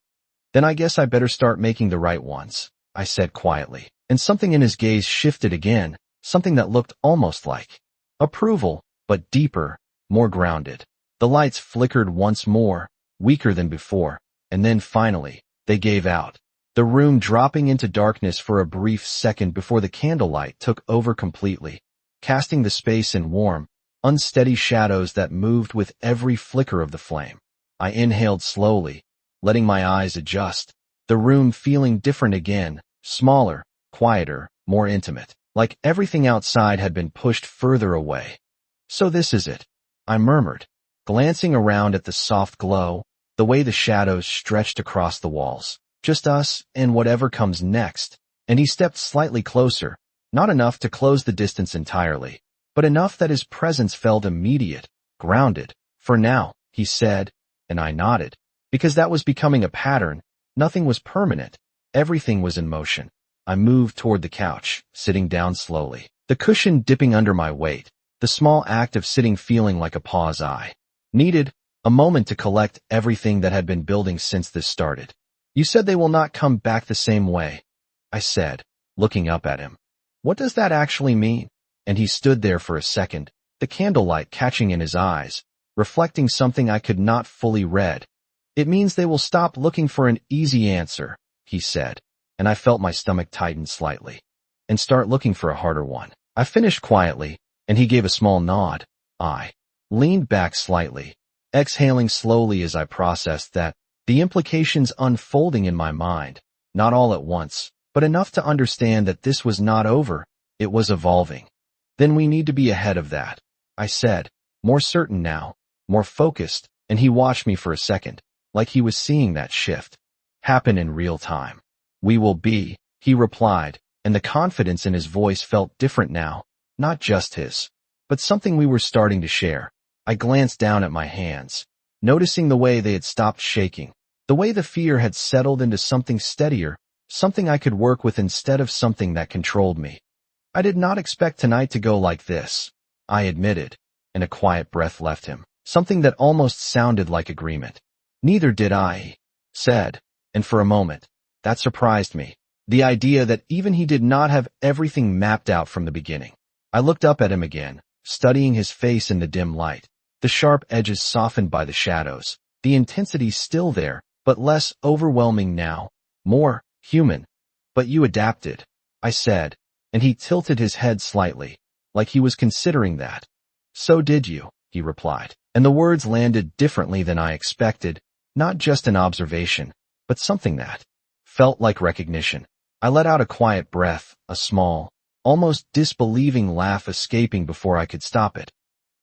Then I guess I better start making the right ones, I said quietly, and something in his gaze shifted again, something that looked almost like approval, but deeper, more grounded. The lights flickered once more, weaker than before, and then finally, they gave out, the room dropping into darkness for a brief second before the candlelight took over completely, casting the space in warm, unsteady shadows that moved with every flicker of the flame. I inhaled slowly, letting my eyes adjust, the room feeling different again, smaller, quieter, more intimate, like everything outside had been pushed further away. So this is it, I murmured, glancing around at the soft glow, the way the shadows stretched across the walls. Just us and whatever comes next. And he stepped slightly closer, not enough to close the distance entirely, but enough that his presence felt immediate, grounded. For now, he said, and I nodded, because that was becoming a pattern. Nothing was permanent. Everything was in motion. I moved toward the couch, sitting down slowly, the cushion dipping under my weight, the small act of sitting feeling like a pause I needed, a moment to collect everything that had been building since this started. You said they will not come back the same way, I said, looking up at him. What does that actually mean? And he stood there for a second, the candlelight catching in his eyes, reflecting something I could not fully read. It means they will stop looking for an easy answer, he said, and I felt my stomach tighten slightly, and start looking for a harder one. I finished quietly, and he gave a small nod. I leaned back slightly, exhaling slowly as I processed that, the implications unfolding in my mind, not all at once, but enough to understand that this was not over, it was evolving. Then we need to be ahead of that, I said, more certain now, more focused, and he watched me for a second, like he was seeing that shift happen in real time. We will be, he replied, and the confidence in his voice felt different now, not just his, but something we were starting to share. I glanced down at my hands, noticing the way they had stopped shaking, the way the fear had settled into something steadier, something I could work with instead of something that controlled me. I did not expect tonight to go like this, I admitted, and a quiet breath left him, something that almost sounded like agreement. Neither did I, he said, and for a moment, that surprised me, the idea that even he did not have everything mapped out from the beginning. I looked up at him again, studying his face in the dim light, the sharp edges softened by the shadows, the intensity still there, but less overwhelming now, more human. But you adapted, I said, and he tilted his head slightly, like he was considering that. So did you, he replied, and the words landed differently than I expected, not just an observation, but something that felt like recognition. I let out a quiet breath, a small, almost disbelieving laugh escaping before I could stop it.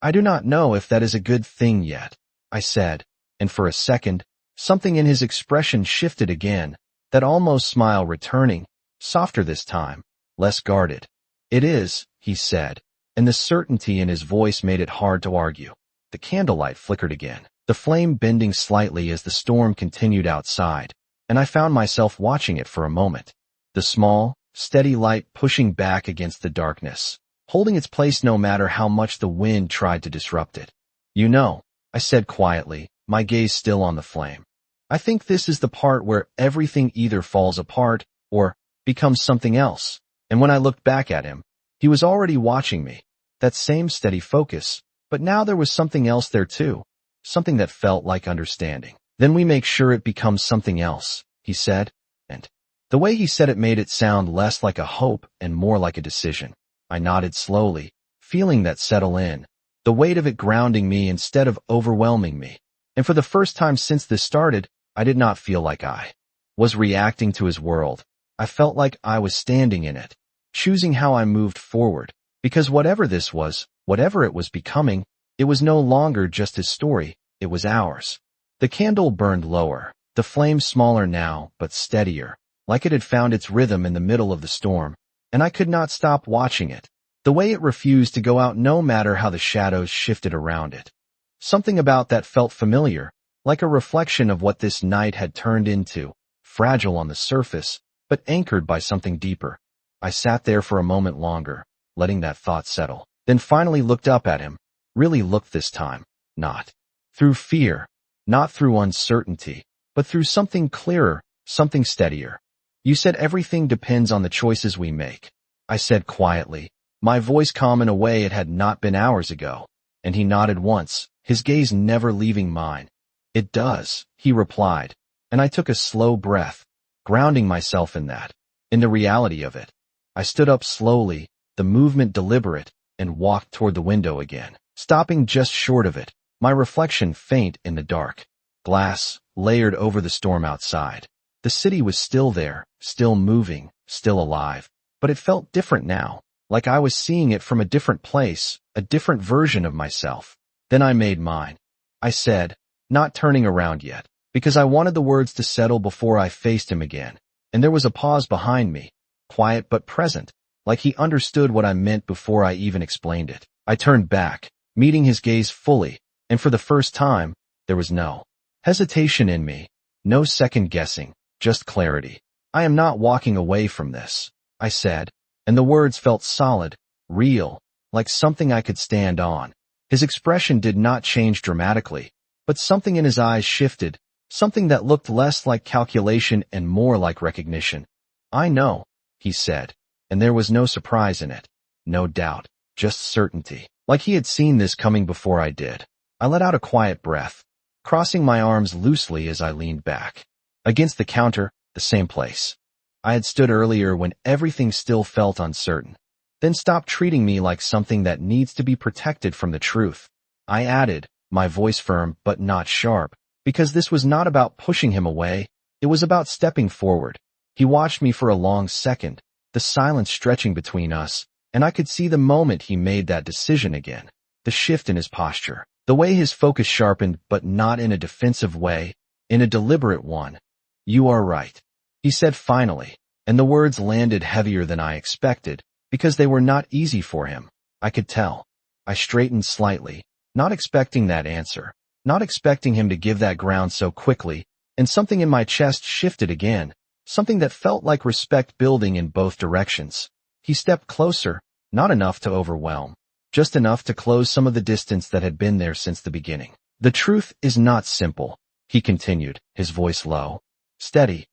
I do not know if that is a good thing yet, I said, and for a second, something in his expression shifted again, that almost smile returning, softer this time, less guarded. It is, he said, and the certainty in his voice made it hard to argue. The candlelight flickered again, the flame bending slightly as the storm continued outside, and I found myself watching it for a moment. The small, steady light pushing back against the darkness, holding its place no matter how much the wind tried to disrupt it. You know, I said quietly, my gaze still on the flame. I think this is the part where everything either falls apart or becomes something else. And when I looked back at him, he was already watching me, that same steady focus, but now there was something else there too, something that felt like understanding. Then we make sure it becomes something else, he said, and the way he said it made it sound less like a hope and more like a decision. I nodded slowly, feeling that settle in, the weight of it grounding me instead of overwhelming me. And for the first time since this started, I did not feel like I was reacting to his world. I felt like I was standing in it, choosing how I moved forward, because whatever this was, whatever it was becoming, it was no longer just his story, it was ours. The candle burned lower, the flame smaller now, but steadier, like it had found its rhythm in the middle of the storm, and I could not stop watching it, the way it refused to go out no matter how the shadows shifted around it. Something about that felt familiar, like a reflection of what this night had turned into, fragile on the surface, but anchored by something deeper. I sat there for a moment longer, letting that thought settle, then finally looked up at him, really looked this time, not through fear, not through uncertainty, but through something clearer, something steadier. You said everything depends on the choices we make, I said quietly, my voice calm in a way it had not been hours ago, and he nodded once, his gaze never leaving mine. It does, he replied, and I took a slow breath, grounding myself in that, in the reality of it. I stood up slowly, the movement deliberate, and walked toward the window again, stopping just short of it, my reflection faint in the dark. Glass, layered over the storm outside. The city was still there, still moving, still alive, but it felt different now, like I was seeing it from a different place, a different version of myself. Then I made mine. I said, not turning around yet, because I wanted the words to settle before I faced him again, and there was a pause behind me, quiet but present, like he understood what I meant before I even explained it. I turned back, meeting his gaze fully, and for the first time, there was no hesitation in me, no second guessing, just clarity. I am not walking away from this, I said, and the words felt solid, real, like something I could stand on. His expression did not change dramatically, but something in his eyes shifted, something that looked less like calculation and more like recognition. I know, he said, and there was no surprise in it, no doubt, just certainty, like he had seen this coming before I did. I let out a quiet breath, crossing my arms loosely as I leaned back. Against the counter, the same place I had stood earlier when everything still felt uncertain. Then stop treating me like something that needs to be protected from the truth. I added, my voice firm but not sharp, because this was not about pushing him away, it was about stepping forward. He watched me for a long second, the silence stretching between us, and I could see the moment he made that decision again, the shift in his posture, the way his focus sharpened but not in a defensive way, in a deliberate one. You are right, he said finally, and the words landed heavier than I expected, because they were not easy for him. I could tell. I straightened slightly, not expecting that answer, not expecting him to give that ground so quickly, and something in my chest shifted again, something that felt like respect building in both directions. He stepped closer, not enough to overwhelm, just enough to close some of the distance that had been there since the beginning. The truth is not simple, he continued, his voice low, steady,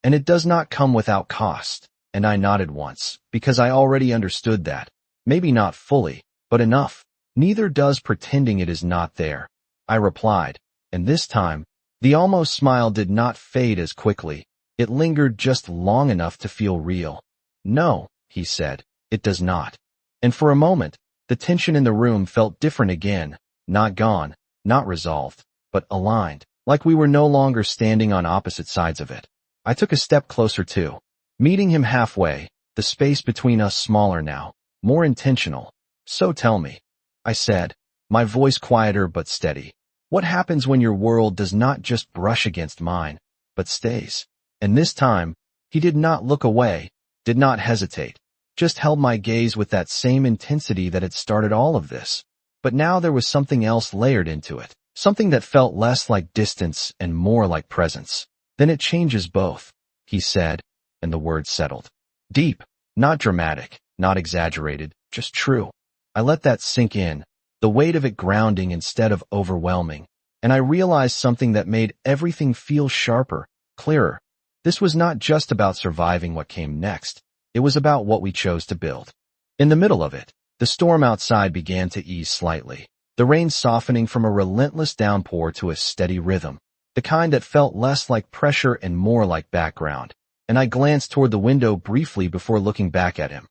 and it does not come without cost. And I nodded once, because I already understood that. Maybe not fully, but enough. Neither does pretending it is not there, I replied, and this time, the almost smile did not fade as quickly. It lingered just long enough to feel real. No, he said, it does not. And for a moment, the tension in the room felt different again, not gone, not resolved, but aligned, like we were no longer standing on opposite sides of it. I took a step closer too, meeting him halfway, the space between us smaller now, more intentional. So tell me, I said, my voice quieter but steady. What happens when your world does not just brush against mine, but stays? And this time, he did not look away, did not hesitate, just held my gaze with that same intensity that had started all of this. But now there was something else layered into it, something that felt less like distance and more like presence. Then it changes both, he said, and the words settled. Deep, not dramatic, not exaggerated, just true. I let that sink in, the weight of it grounding instead of overwhelming, and I realized something that made everything feel sharper, clearer. This was not just about surviving what came next. It was about what we chose to build. In the middle of it, the storm outside began to ease slightly, the rain softening from a relentless downpour to a steady rhythm, the kind that felt less like pressure and more like background, and I glanced toward the window briefly before looking back at him.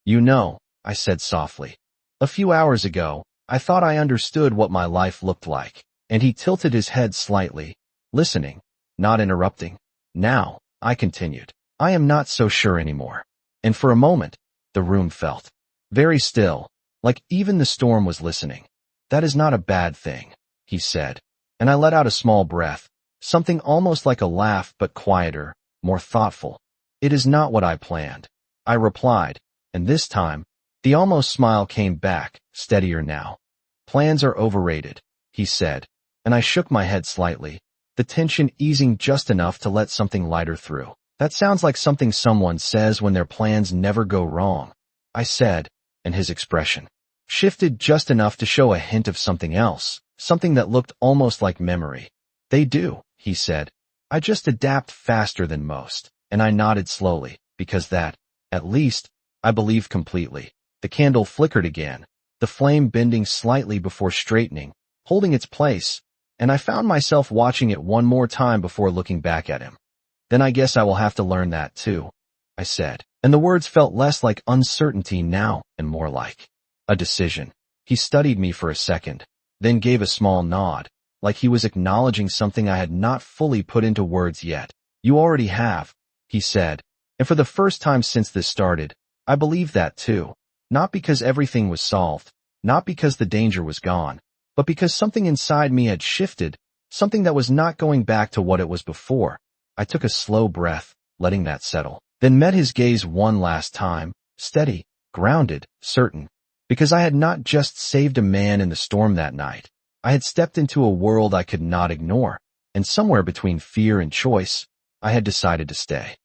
You know, I said softly. A few hours ago, I thought I understood what my life looked like, and he tilted his head slightly, listening, not interrupting. Now, I continued, I am not so sure anymore. And for a moment, the room felt very still, like even the storm was listening. That is not a bad thing, he said, and I let out a small breath, something almost like a laugh but quieter, more thoughtful. It is not what I planned, I replied, and this time, the almost smile came back, steadier now. Plans are overrated, he said, and I shook my head slightly, the tension easing just enough to let something lighter through. That sounds like something someone says when their plans never go wrong, I said, and his expression shifted just enough to show a hint of something else, something that looked almost like memory. They do, he said. I just adapt faster than most, and I nodded slowly, because that, at least, I believed completely. The candle flickered again, the flame bending slightly before straightening, holding its place, and I found myself watching it one more time before looking back at him. Then I guess I will have to learn that too, I said, and the words felt less like uncertainty now and more like a decision. He studied me for a second, then gave a small nod, like he was acknowledging something I had not fully put into words yet. You already have, he said, and for the first time since this started, I believe that too. Not because everything was solved, not because the danger was gone, but because something inside me had shifted, something that was not going back to what it was before. I took a slow breath, letting that settle, then met his gaze one last time, steady, grounded, certain, because I had not just saved a man in the storm that night. I had stepped into a world I could not ignore, and somewhere between fear and choice, I had decided to stay.